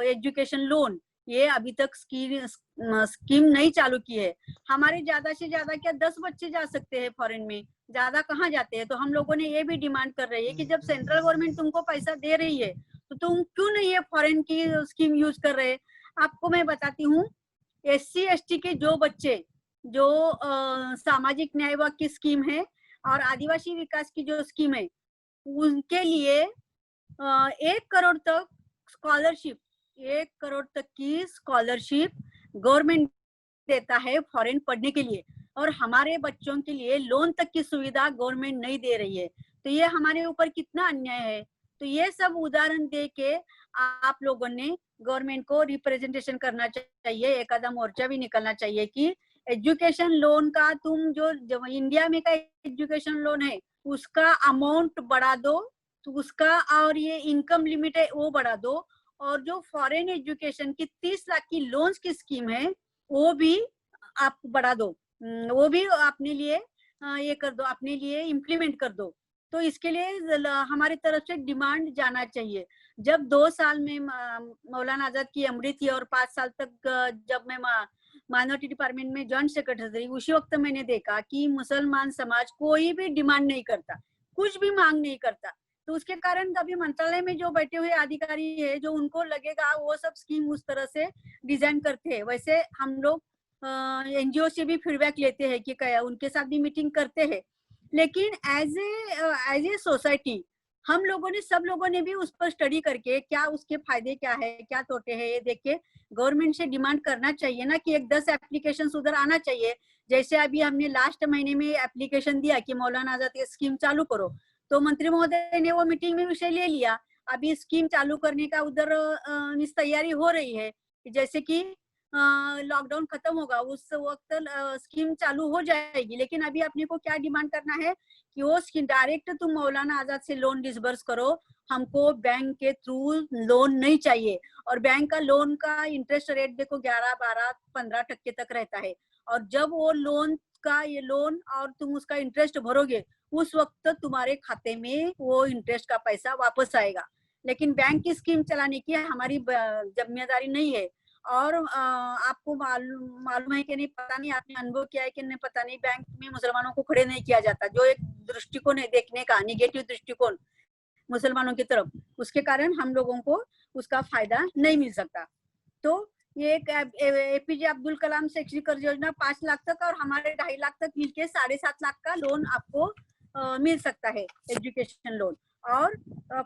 एजुकेशन लोन ये अभी तक स्कीम नहीं चालू की है। हमारे ज्यादा से ज्यादा क्या 10 बच्चे जा सकते हैं फॉरेन में, ज्यादा कहाँ जाते हैं। तो हम लोगों ने ये भी डिमांड कर रही है कि जब सेंट्रल गवर्नमेंट तुमको पैसा दे रही है तो तुम क्यों नहीं ये फॉरेन की स्कीम यूज कर रहे हैं। आपको मैं बताती हूँ, SC ST के जो बच्चे जो सामाजिक न्याय विभाग की स्कीम है और आदिवासी विकास की जो स्कीम है उनके लिए 1 करोड़ तक स्कॉलरशिप, 1 करोड़ तक की स्कॉलरशिप गवर्नमेंट देता है फॉरेन पढ़ने के लिए, और हमारे बच्चों के लिए लोन तक की सुविधा गवर्नमेंट नहीं दे रही है। तो ये हमारे ऊपर कितना अन्याय है। तो ये सब उदाहरण दे के आप लोगों ने गवर्नमेंट को रिप्रेजेंटेशन करना चाहिए, एक आधा मोर्चा भी निकलना चाहिए कि एजुकेशन लोन का तुम जो इंडिया में का एजुकेशन लोन है उसका अमाउंट बढ़ा दो, तो उसका और ये इनकम लिमिट है वो बढ़ा दो, और जो फॉरेन एजुकेशन की 30 लाख की लोन्स की स्कीम है वो भी आप बढ़ा दो, वो भी अपने लिए ये कर दो, अपने लिए इम्प्लीमेंट कर दो। तो इसके लिए हमारी तरफ से डिमांड जाना चाहिए। जब 2 साल में मौलाना आजाद की अमृत थी और 5 साल तक जब मैं माइनॉरिटी डिपार्टमेंट में जॉइंट सेक्रेटरी, उसी वक्त मैंने देखा कि मुसलमान समाज कोई भी डिमांड नहीं करता, कुछ भी मांग नहीं करता। तो उसके कारण अभी मंत्रालय में जो बैठे हुए अधिकारी है जो उनको लगेगा वो सब स्कीम उस तरह से डिजाइन करते हैं, वैसे हम लोग NGO से भी फीडबैक लेते हैं कि क्या उनके साथ भी मीटिंग करते हैं। लेकिन एज ए सोसाइटी हम लोगों ने, सब लोगों ने भी उस पर स्टडी करके क्या उसके फायदे क्या है क्या तोटे हैं ये देख के गवर्नमेंट से डिमांड करना चाहिए ना कि एक 10 एप्लीकेशन उधर आना चाहिए। जैसे अभी हमने लास्ट महीने में एप्लीकेशन दिया कि मौलाना आजाद ये स्कीम चालू करो, तो मंत्री महोदय ने वो मीटिंग में विषय ले लिया। अभी स्कीम चालू करने का उधर तैयारी हो रही है, जैसे कि लॉकडाउन खत्म होगा उस वक्त स्कीम चालू हो जाएगी। लेकिन अभी अपने को क्या डिमांड करना है कि वो स्कीम डायरेक्ट तुम मौलाना आजाद से लोन डिसबर्स करो, हमको बैंक के थ्रू लोन नहीं चाहिए। और बैंक का लोन का इंटरेस्ट रेट देखो 11, 12, 15% तक रहता है। और जब वो लोन का ये लोन और तुम उसका इंटरेस्ट भरोगे उस वक्त तुम्हारे खाते में वो इंटरेस्ट का पैसा वापस आएगा। लेकिन बैंक की स्कीम चलाने की हमारी जिम्मेदारी नहीं है। और आपको मालूम है कि नहीं पता नहीं, आपने अनुभव किया है कि नहीं पता नहीं, बैंक में मुसलमानों को खड़े नहीं किया जाता, जो एक दृष्टिकोण है देखने का, निगेटिव दृष्टिकोण मुसलमानों की तरफ, उसके कारण हम लोगों को उसका फायदा नहीं मिल सकता। तो ये एपीजे अब्दुल कलाम शैक्षणिक कर्ज योजना 5 लाख तक और हमारे 2.5 लाख तक मिलके 7.5 लाख का लोन आपको मिल सकता है, एजुकेशन लोन। और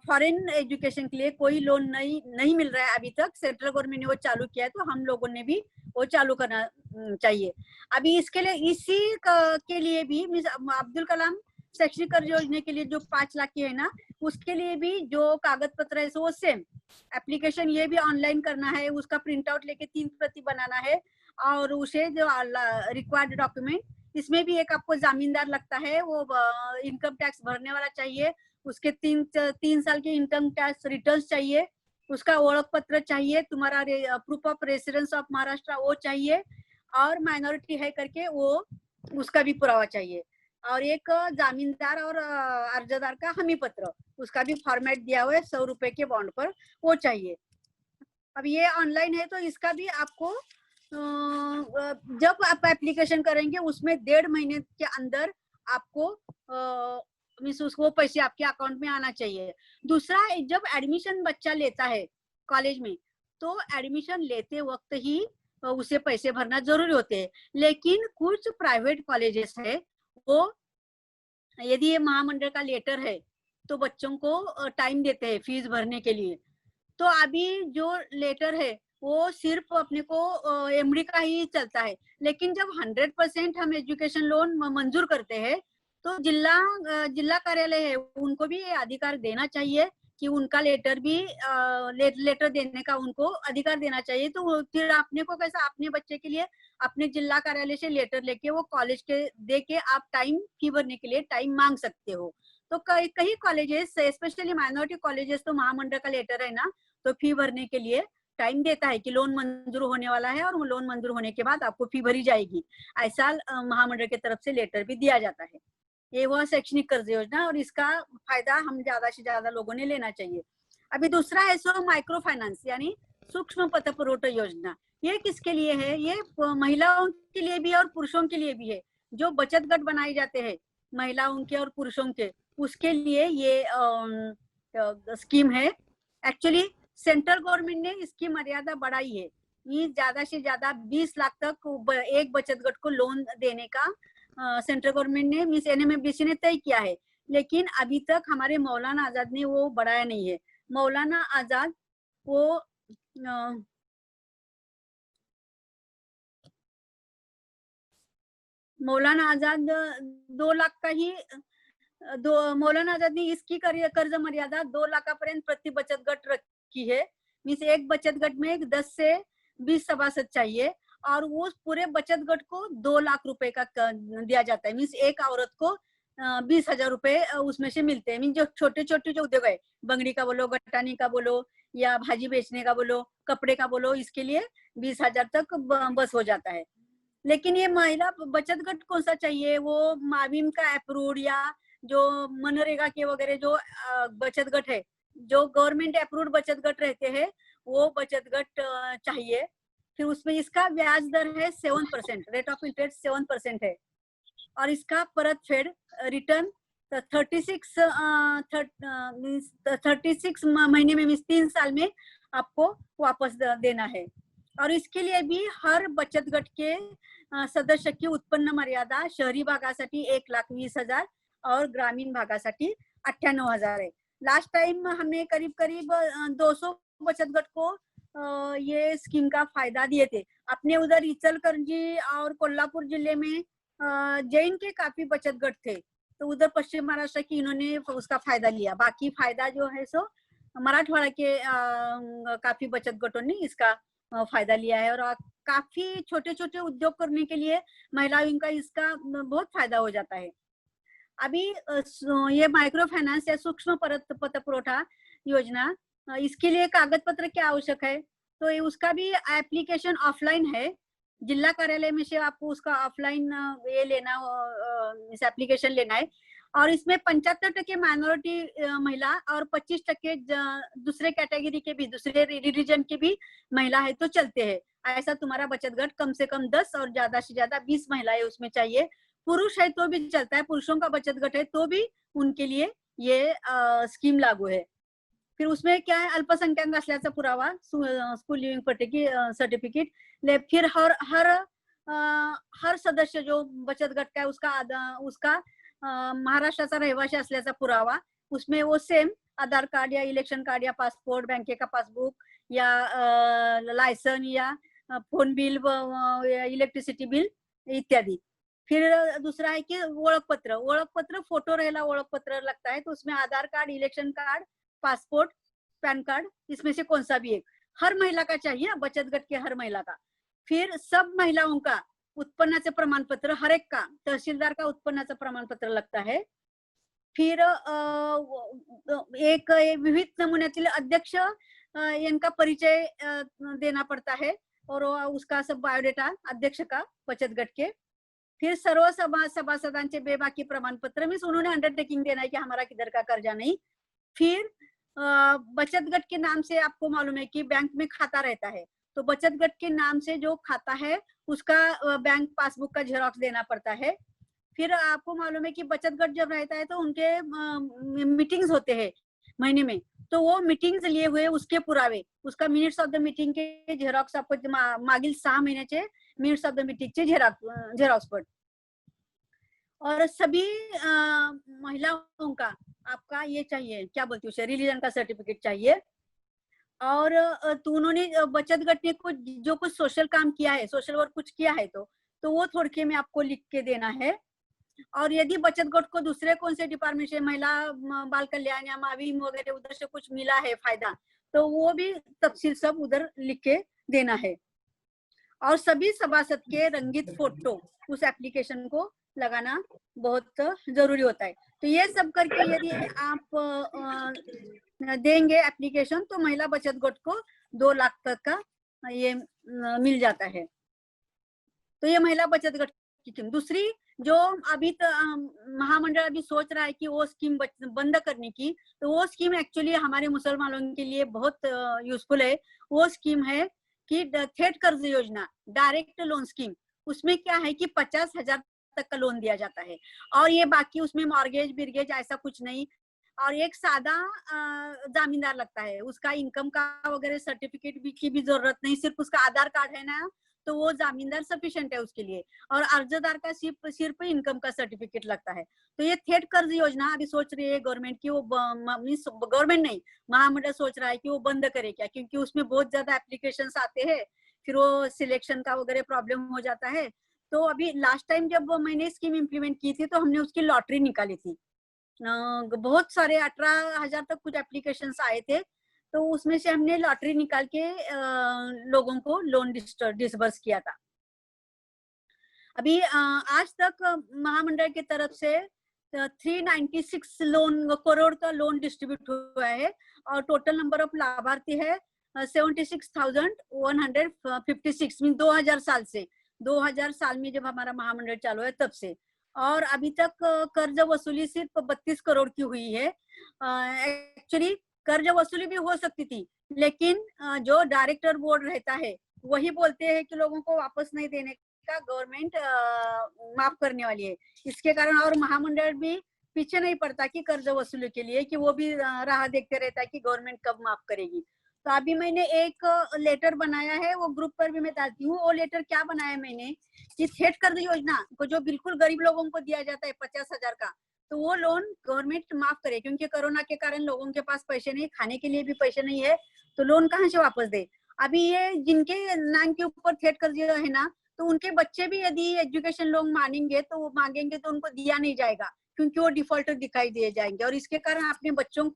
फॉरेन एजुकेशन के लिए कोई लोन नहीं मिल रहा है अभी तक। सेंट्रल गवर्नमेंट ने वो चालू किया है, तो हम लोगों ने भी वो चालू करना चाहिए। अभी इसके लिए इसी के लिए भी अब्दुल कलाम शैक्षणिक कर्ज योजना के लिए जो 5 लाख की है ना, उसके लिए भी जो कागज पत्र है वो सेम एप्लीकेशन, ये भी ऑनलाइन करना है, उसका प्रिंट आउट लेके 3 प्रति बनाना है। और उसे जो रिक्वायर्ड डॉक्यूमेंट, इसमें भी एक आपको जामीनदार लगता है, वो इनकम टैक्स भरने वाला चाहिए, उसके 3 साल के इनकम टैक्स रिटर्न चाहिए, उसका ओळख पत्र चाहिए, तुम्हारा proof of residence of Maharashtra वो चाहिए, और माइनॉरिटी है करके वो उसका भी पुरावा चाहिए। और एक जामीनदार और अर्जदार का हमी पत्र, उसका भी फॉर्मेट दिया हुआ है 100 रुपए के बॉन्ड पर, वो चाहिए। अब ये ऑनलाइन है तो इसका भी आपको जब आप एप्लीकेशन करेंगे उसमें 1.5 महीने के अंदर आपको मीन्स उसको पैसे आपके अकाउंट में आना चाहिए। दूसरा, जब एडमिशन बच्चा लेता है कॉलेज में, तो एडमिशन लेते वक्त ही उसे पैसे भरना जरूरी होते हैं। लेकिन कुछ प्राइवेट कॉलेजेस है, वो यदि ये महामंडल का लेटर है तो बच्चों को टाइम देते हैं फीस भरने के लिए। तो अभी जो लेटर है वो सिर्फ अपने को एमडी का ही चलता है। लेकिन जब 100% हम एजुकेशन लोन मंजूर करते हैं तो जिला कार्यालय है उनको भी ये अधिकार देना चाहिए कि उनका लेटर भी लेटर देने का उनको अधिकार देना चाहिए। तो फिर आपने को कैसा, अपने बच्चे के लिए अपने जिला कार्यालय से लेटर लेके वो कॉलेज के दे के आप टाइम फी भरने के लिए टाइम मांग सकते हो। तो कई कॉलेजेस, स्पेशली माइनॉरिटी कॉलेजेस, तो महामंडल का लेटर है ना, तो फी भरने के लिए टाइम देता है कि लोन मंजूर होने वाला है और लोन मंजूर होने के बाद आपको फी भरी जाएगी, ऐसा महामंडल की तरफ से लेटर भी दिया जाता है। ये हुआ शैक्षणिक कर्ज योजना, और इसका फायदा हम ज्यादा से ज्यादा लोगों ने लेना चाहिए। अभी दूसरा है सो माइक्रो फाइनेंस यानी सूक्ष्म पतपुरवठा योजना। ये किसके लिए है? ये महिलाओं के लिए भी और पुरुषों के लिए भी है। जो बचत गट बनाए जाते हैं महिलाओं के और पुरुषों के, उसके लिए ये स्कीम है। एक्चुअली सेंट्रल गवर्नमेंट ने इसकी मर्यादा बढ़ाई है, ये ज्यादा से ज्यादा 20 लाख तक एक बचत गट को लोन देने का सेंट्रल गवर्नमेंट ने मीन्स एनएमएफडीसी ने तय किया है। लेकिन अभी तक हमारे मौलाना आजाद ने वो बढ़ाया नहीं है। मौलाना आजाद वो मौलाना आजाद 2 लाख का ही मौलाना आजाद ने इसकी कर्ज मर्यादा 2 लाखापर्यंत प्रति बचत गट रखी है। मीन्स एक बचत गट में 10 से 20 सभासद चाहिए और वो पूरे बचत गट को 2 लाख रुपए का दिया जाता है। मीन्स एक औरत को 20,000 रुपए उसमें से मिलते हैं। मीन्स जो छोटे छोटे जो उद्योग है, बंगड़ी का बोलो, गट्टानी का बोलो, या भाजी बेचने का बोलो, कपड़े का बोलो, इसके लिए 20,000 तक बस हो जाता है। लेकिन ये महिला बचत गट कौन सा चाहिए? वो माविम का अप्रूव्ड या जो मनरेगा के वगैरह जो बचत गट है, जो गवर्नमेंट अप्रूव्ड बचत गट रहते हैं, वो बचत गट चाहिए। फिर उसमें इसका ब्याज दर है 7%, रेट ऑफ इंटरेस्ट 7% है। और इसका परत फेड रिटर्न 36 महीने में, 3 साल में आपको वापस देना है। और इसके लिए भी हर बचत गट के सदस्य की उत्पन्न मर्यादा शहरी भागासाठी 1,20,000 और ग्रामीण भागासाठी 98,000 है। लास्ट टाइम हमने करीब करीब 200 बचत गट को ये स्कीम का फायदा दिए थे। अपने उधर इचलकरंजी और कोल्हापुर जिले में जैन के काफी बचत गट थे, तो उधर पश्चिम महाराष्ट्र की इन्होंने उसका फायदा लिया। बाकी फायदा जो है सो मराठवाड़ा के काफी बचत गटों ने इसका फायदा लिया है, और काफी छोटे छोटे उद्योग करने के लिए महिलाओं का इसका बहुत फायदा हो जाता है। अभी ये माइक्रो फाइनेंस या सूक्ष्म पत्र पुरवठा योजना, इसके लिए कागज पत्र क्या आवश्यक है, तो उसका भी एप्लीकेशन ऑफलाइन है। जिला कार्यालय में से आपको उसका ऑफलाइन ये लेना, इस एप्लीकेशन लेना है। और इसमें 75% माइनॉरिटी महिला और 25% दूसरे कैटेगरी के भी, दूसरे रिलीजन के भी महिला है तो चलते हैं। ऐसा तुम्हारा बचत घट कम से कम 10 और ज्यादा से ज्यादा 20 महिलाएं उसमें चाहिए। पुरुष है तो भी चलता है, पुरुषों का बचत घट है तो भी उनके लिए ये स्कीम लागू है। फिर उसमें क्या है, अल्पसंख्याक असल्याचा पुरावा, स्कूल लिविंग पट्टे की सर्टिफिकेट। फिर हर सदस्य जो बचत गट का है उसका महाराष्ट्राचा रहिवासी असल्याचा पुरावा, उसमें वो सेम आधार कार्ड या इलेक्शन कार्ड या पासपोर्ट, बैंक का पासबुक या लाइसेंस या फोन बिल, इलेक्ट्रिसिटी बिल इत्यादि। फिर दूसरा है कि ओळखपत्र फोटो रहेला, ओळखपत्र लगता है, तो उसमें Aadhaar card, election card, passport, PAN card, इसमें से कौन सा भी एक हर महिला का चाहिए, बचत गट के हर महिला का। फिर सब महिलाओं का उत्पन्नाचे प्रमाण पत्र, हर एक का, तहसीलदार का उत्पन्नाचं प्रमाण पत्र लगता है। फिर एक विविध नमुन्यातील अध्यक्ष इनका परिचय देना पड़ता है, और उसका सब बायोडेटा अध्यक्ष का बचत गट के। फिर सर्व सभासदांचे बेबाकी प्रमाण पत्र, मीन्स उन्होंने अंडरटेकिंग देना है कि हमारा किधर का कर्जा नहीं। फिर बचत गट के नाम से आपको मालूम है कि बैंक में खाता रहता है, तो बचत गट के नाम से जो खाता है उसका बैंक पासबुक का जेरॉक्स देना पड़ता है। फिर आपको मालूम है कि बचत गट जब रहता है तो उनके मीटिंग्स होते हैं महीने में, तो वो मीटिंग्स लिए हुए उसके पुरावे, उसका मिनिट्स ऑफ द मीटिंग के झेरॉक्स आपको मागील 6 महिन्याचे मिनिट्स ऑफ द मीटिंगचे झेरॉक्स पड। और सभी महिलाओं का आपका ये चाहिए, क्या बोलती हूँ, रिलीजन का सर्टिफिकेट चाहिए। और तो उन्होंने बचत गट ने कुछ जो कुछ सोशल काम किया है, सोशल वर्क कुछ किया है तो वो थोड़के में आपको लिख के देना है। और यदि बचत गट को दूसरे कौन से डिपार्टमेंट से, महिला बाल कल्याण या माविम वगैरह उधर से कुछ मिला है फायदा, तो वो भी तफसील सब उधर लिख के देना है। और सभी सभासद के रंगीत फोटो उस एप्लीकेशन को लगाना बहुत जरूरी होता है। तो ये सब करके यदि आप देंगे एप्लीकेशन, तो महिला बचत गट को 2 लाख तक का ये मिल जाता है। तो ये महिला बचत गट की स्कीम। दूसरी जो अभी महामंडल अभी सोच रहा है कि वो स्कीम बंद करने की, तो वो स्कीम एक्चुअली हमारे मुसलमानों के लिए बहुत यूजफुल है। वो स्कीम है कि थेट कर्ज योजना, डायरेक्ट लोन स्कीम। उसमें क्या है कि 50,000 तक का लोन दिया जाता है, और ये बाकी उसमें मॉर्गेज बिरगेज ऐसा कुछ नहीं, और एक सादा जामीनदार लगता है। उसका इनकम का वगैरह सर्टिफिकेट की भी जरूरत नहीं, सिर्फ उसका आधार कार्ड है ना, तो वो जामीनदार सफिशिएंट है उसके लिए। और अर्जदार का सिर्फ इनकम का सर्टिफिकेट लगता है। तो ये थेट कर्ज योजना अभी सोच रही है गवर्नमेंट की, वो गवर्नमेंट नहीं, महामंडल सोच रहा है कि वो बंद करे क्या, क्योंकि उसमें बहुत ज्यादा एप्लीकेशन आते हैं, फिर वो सिलेक्शन का वगैरह प्रॉब्लम हो जाता है। तो अभी लास्ट टाइम जब मैंने स्कीम इम्प्लीमेंट की थी तो हमने उसकी लॉटरी निकाली थी। बहुत सारे 18,000 तक कुछ एप्लीकेशन आए थे, तो उसमें से हमने लॉटरी निकाल के लोगों को लोन डिसबर्स किया था। अभी आज तक महामंडल की तरफ से 396 करोड़ का लोन डिस्ट्रीब्यूट हुआ है, और टोटल नंबर ऑफ लाभार्थी है 76,156, मीन 2000 साल से, 2000 साल में जब हमारा महामंडल चालू है तब से। और अभी तक कर्ज वसूली सिर्फ 32 करोड़ की हुई है। एक्चुअली कर्ज वसूली भी हो सकती थी, लेकिन जो डायरेक्टर बोर्ड रहता है वही बोलते हैं कि लोगों को वापस नहीं देने का, गवर्नमेंट माफ करने वाली है। इसके कारण और महामंडल भी पीछे नहीं पड़ता कि कर्ज वसूली के लिए, कि वो भी राह देखते रहता है कि गवर्नमेंट कब माफ करेगी। तो अभी मैंने एक लेटर बनाया है, वो ग्रुप पर भी मैं डालती हूँ। वो लेटर क्या बनाया मैंने कि थेट कर्ज योजना को जो बिल्कुल गरीब लोगों को दिया जाता है 50,000 का, तो वो लोन गवर्नमेंट माफ करे, क्योंकि कोरोना के कारण लोगों के पास पैसे नहीं, खाने के लिए भी पैसे नहीं है, तो लोन कहाँ से वापस दे। अभी ये जिनके नाम के ऊपर थेट कर्ज है ना, तो उनके बच्चे भी यदि एजुकेशन लोन मांगेंगे तो वो मांगेंगे तो उनको दिया नहीं जाएगा, क्योंकि वो डिफॉल्टर दिखाई दिए जाएंगे, और इसके कारण अपने बच्चों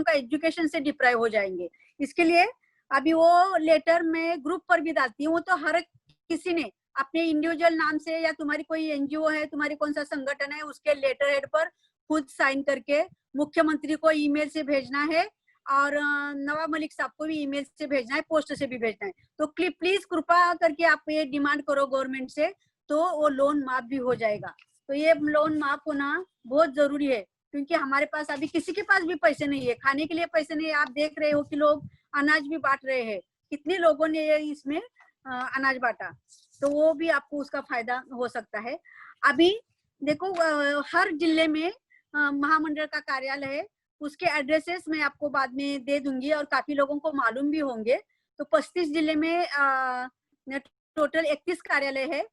का एजुकेशन से डिप्राइव हो जाएंगे। इसके लिए अभी वो लेटर में ग्रुप पर भी डालती हूँ, तो हर किसी ने अपने इंडिविजुअल नाम से या तुम्हारी कोई एनजीओ है, तुम्हारी कौन सा संगठन है, उसके लेटर हेड पर खुद साइन करके मुख्यमंत्री को ईमेल से भेजना है, और नवाब मलिक साहब को भी ईमेल से भेजना है, पोस्ट से भी भेजना है। तो प्लीज कृपा करके आप ये डिमांड करो गवर्नमेंट से, तो वो लोन माफ भी हो जाएगा। तो ये लोन माफ होना बहुत जरूरी है, क्योंकि हमारे पास अभी किसी के पास भी पैसे नहीं है, खाने के लिए पैसे नहीं है। आप देख रहे हो कि लोग अनाज भी बांट रहे हैं, कितने लोगों ने ये इसमें अनाज बांटा, तो वो भी आपको उसका फायदा हो सकता है। अभी देखो हर जिले में महामंडल का कार्यालय है, उसके एड्रेसेस मैं आपको बाद में दे दूंगी, और काफी लोगों को मालूम भी होंगे। तो 35 जिले में टोटल 31 कार्यालय है।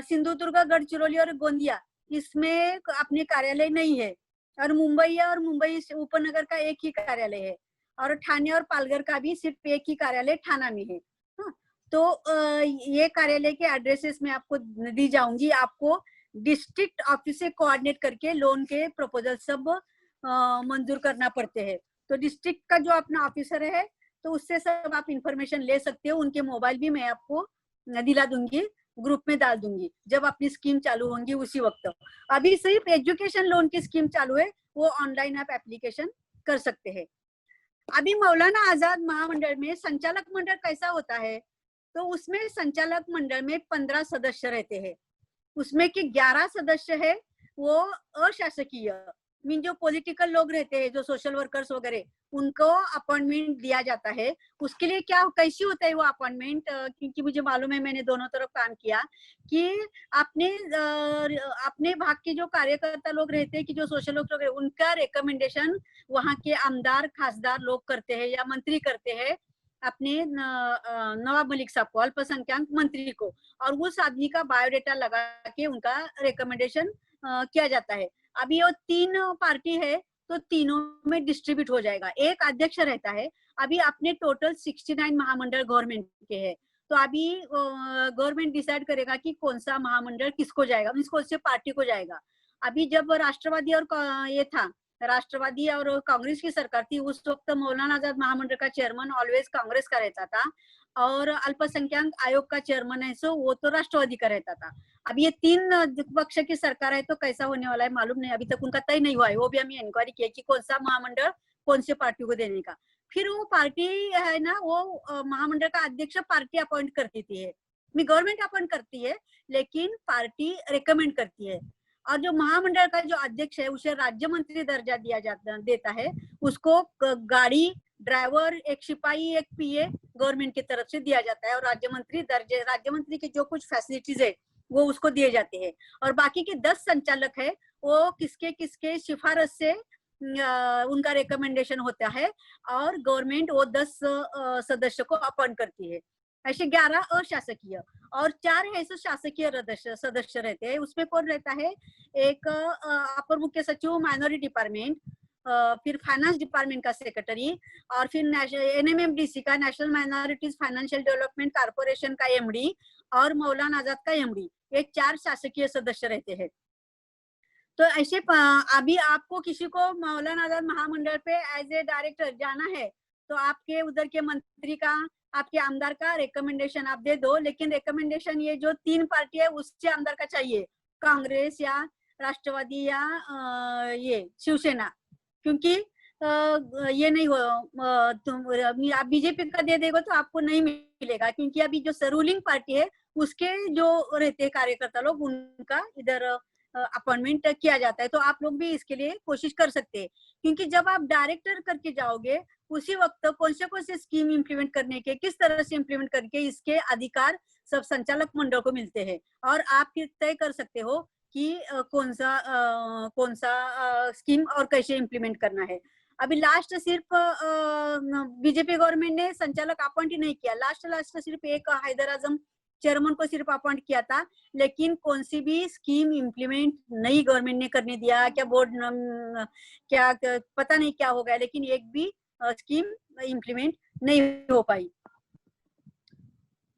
सिंधुदुर्ग, गढ़चिरौली और गोंदिया इसमें अपने कार्यालय नहीं है, और मुंबई है, और मुंबई उपनगर का एक ही कार्यालय है, और ठाणे और पालघर का भी सिर्फ एक ही कार्यालय ठाणा में है। तो ये कार्यालय के एड्रेसेस में आपको दी जाऊंगी। आपको डिस्ट्रिक्ट ऑफिस से कोऑर्डिनेट करके लोन के प्रपोजल सब मंजूर करना पड़ते हैं। तो डिस्ट्रिक्ट का जो अपना ऑफिसर है, तो उससे सब आप इंफॉर्मेशन ले सकते हो। उनके मोबाइल भी मैं आपको दिला दूंगी, ग्रुप में डाल दूंगी जब अपनी स्कीम चालू होंगी उसी वक्त। अभी सिर्फ एजुकेशन लोन की स्कीम चालू है, वो ऑनलाइन आप एप्लीकेशन कर सकते हैं। अभी मौलाना आजाद महामंडल में संचालक मंडल कैसा होता है, तो उसमें संचालक मंडल में 15 सदस्य रहते हैं, उसमें कि 11 सदस्य है वो अशासकीय, मीन जो पॉलिटिकल लोग रहते हैं, जो सोशल वर्कर्स वगैरह, उनको अपॉइंटमेंट दिया जाता है। उसके लिए क्या कैसी होता है वो अपॉइंटमेंट, क्योंकि मुझे मालूम है, मैंने दोनों तरफ काम किया, कि अपने भाग के जो कार्यकर्ता लोग रहते हैं, कि जो सोशल वर्कर लोग, उनका रिकमेंडेशन वहाँ के आमदार खासदार लोग करते हैं या मंत्री करते हैं अपने नवाब मलिक साहब को, अल्पसंख्यक मंत्री को, और उस आदमी का बायोडेटा लगा के उनका रिकमेंडेशन किया जाता है। अभी वो 3 पार्टी है, तो तीनों में डिस्ट्रीब्यूट हो जाएगा। एक अध्यक्ष रहता है। अभी अपने टोटल 69 महामंडल गवर्नमेंट के हैं, तो अभी गवर्नमेंट डिसाइड करेगा कि कौन सा महामंडल किसको जाएगा, मीन्स कौन से पार्टी को जाएगा। अभी जब राष्ट्रवादी और ये था, राष्ट्रवादी और कांग्रेस की सरकार थी, उस वक्त मौलाना आजाद महामंडल का चेयरमैन ऑलवेज कांग्रेस का रहता था, और अल्पसंख्यक आयोग का चेयरमैन है सो वो तो राष्ट्रवादी का रहता था। अब ये 3 पक्ष की सरकार है, तो कैसा होने वाला है मालूम नहीं, अभी तक उनका तय नहीं हुआ है। वो भी हमें इंक्वायरी किया कि कौन सा महामंडल कौन से पार्टी को देने का। फिर वो पार्टी है ना, वो महामंडल का अध्यक्ष पार्टी अपॉइंट करती थी, गवर्नमेंट अपॉइंट करती है, लेकिन पार्टी रिकमेंड करती है। और जो महामंडल का जो अध्यक्ष है, उसे राज्य मंत्री दर्जा देता है। उसको गाड़ी, ड्राइवर, एक सिपाही, एक पीए गवर्नमेंट की तरफ से दिया जाता है, और राज्य मंत्री के जो कुछ फैसिलिटीज है वो उसको दिए जाते हैं। और बाकी के 10 संचालक है, वो किसके किसके सिफारिश से उनका रिकमेंडेशन होता है, और गवर्नमेंट वो 10 सदस्य को अपॉइंट करती है। ऐसे 11 अशासकीय और 4 ऐसे शासकीय सदस्य रहते हैं। उसमें कौन रहता है, एक अपर मुख्य सचिव माइनॉरिटी डिपार्टमेंट, फिर फाइनेंस डिपार्टमेंट का सेक्रेटरी, और फिर एनएमएमडीसी का, national minorities financial development corporation का एमडी, और मौलाना आजाद का एमडी। ये 4 शासकीय सदस्य रहते हैं। तो ऐसे अभी आपको किसी को मौलाना आजाद महामंडल पे एज ए डायरेक्टर जाना है, तो आपके उधर के मंत्री का, आपके आमदार का रिकमेंडेशन आप दे दो, लेकिन रिकमेंडेशन ये जो 3 पार्टी है उससे आमदार का चाहिए, कांग्रेस या राष्ट्रवादी या ये शिवसेना, क्योंकि ये नहीं हो, तुम आप बीजेपी का दे देगा तो आपको नहीं मिलेगा, क्योंकि अभी जो रूलिंग पार्टी है उसके जो रहते कार्यकर्ता लोग, उनका इधर अपॉइंटमेंट किया जाता है। तो आप लोग भी इसके लिए कोशिश कर सकते हैं, क्योंकि जब आप डायरेक्टर करके जाओगे, उसी वक्त कौन से स्कीम इंप्लीमेंट करने के, किस तरह से इंप्लीमेंट करके, इसके अधिकार सब संचालक मंडल को मिलते हैं, और आप फिर तय कर सकते हो कि कौन सा स्कीम और कैसे इंप्लीमेंट करना है। अभी लास्ट सिर्फ बीजेपी गवर्नमेंट ने संचालक अपॉइंट ही नहीं किया, लास्ट सिर्फ एक हैदर आजम चेयरमैन को सिर्फ अपॉइंट किया था, लेकिन कौन सी भी स्कीम इंप्लीमेंट नई गवर्नमेंट ने करने दिया, क्या बोर्ड क्या पता नहीं क्या हो गया, लेकिन एक भी स्कीम इंप्लीमेंट नहीं हो पाई।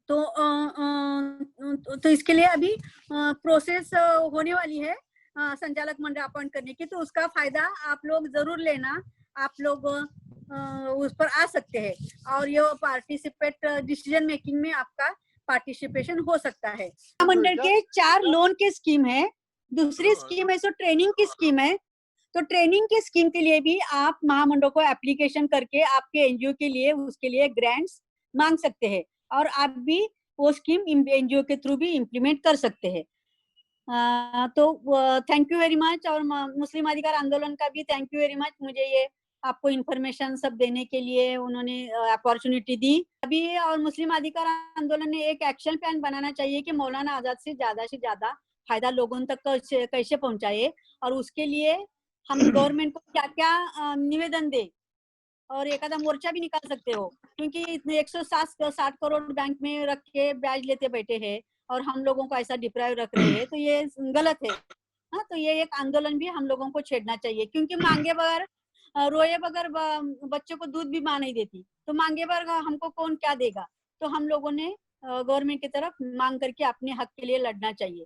तो इसके लिए अभी प्रोसेस होने वाली है संचालक मंडल अपॉइंट करने की, तो उसका फायदा आप लोग जरूर लेना। आप लोग उस पर आ सकते हैं और ये पार्टिसिपेट डिसीजन मेकिंग में आपका पार्टिसिपेशन हो सकता है। महामंडल के 4 लोन के स्कीम है, दूसरी स्कीम है सो ट्रेनिंग की स्कीम है। तो ट्रेनिंग की स्कीम के लिए भी आप महामंडल को एप्लीकेशन करके आपके एनजीओ के लिए उसके लिए ग्रांट्स मांग सकते हैं और आप भी वो स्कीम एनजीओ के थ्रू भी इम्प्लीमेंट कर सकते हैं। तो थैंक यू वेरी मच और मुस्लिम अधिकार आंदोलन का भी थैंक यू वेरी मच, मुझे ये आपको इन्फॉर्मेशन सब देने के लिए उन्होंने अपॉर्चुनिटी दी अभी। और मुस्लिम अधिकार आंदोलन ने एक एक्शन प्लान बनाना चाहिए कि मौलाना आजाद से ज्यादा फायदा लोगों तक कैसे पहुंचाए और उसके लिए हम गवर्नमेंट को क्या क्या निवेदन दे और एक आधा मोर्चा भी निकाल सकते हो, क्योंकि इतने 160 करोड़ बैंक में रख के ब्याज लेते बैठे हैं और हम लोगों को ऐसा डिप्राइव रख रहे हैं, तो ये गलत है। हाँ, तो ये एक आंदोलन भी हम लोगों को छेड़ना चाहिए, क्योंकि मांगे बगैर रोए बगैर बच्चों को दूध भी मां नहीं देती, तो मांगे बगैर हमको कौन क्या देगा। तो हम लोगों ने गवर्नमेंट की तरफ मांग करके अपने हक के लिए लड़ना चाहिए।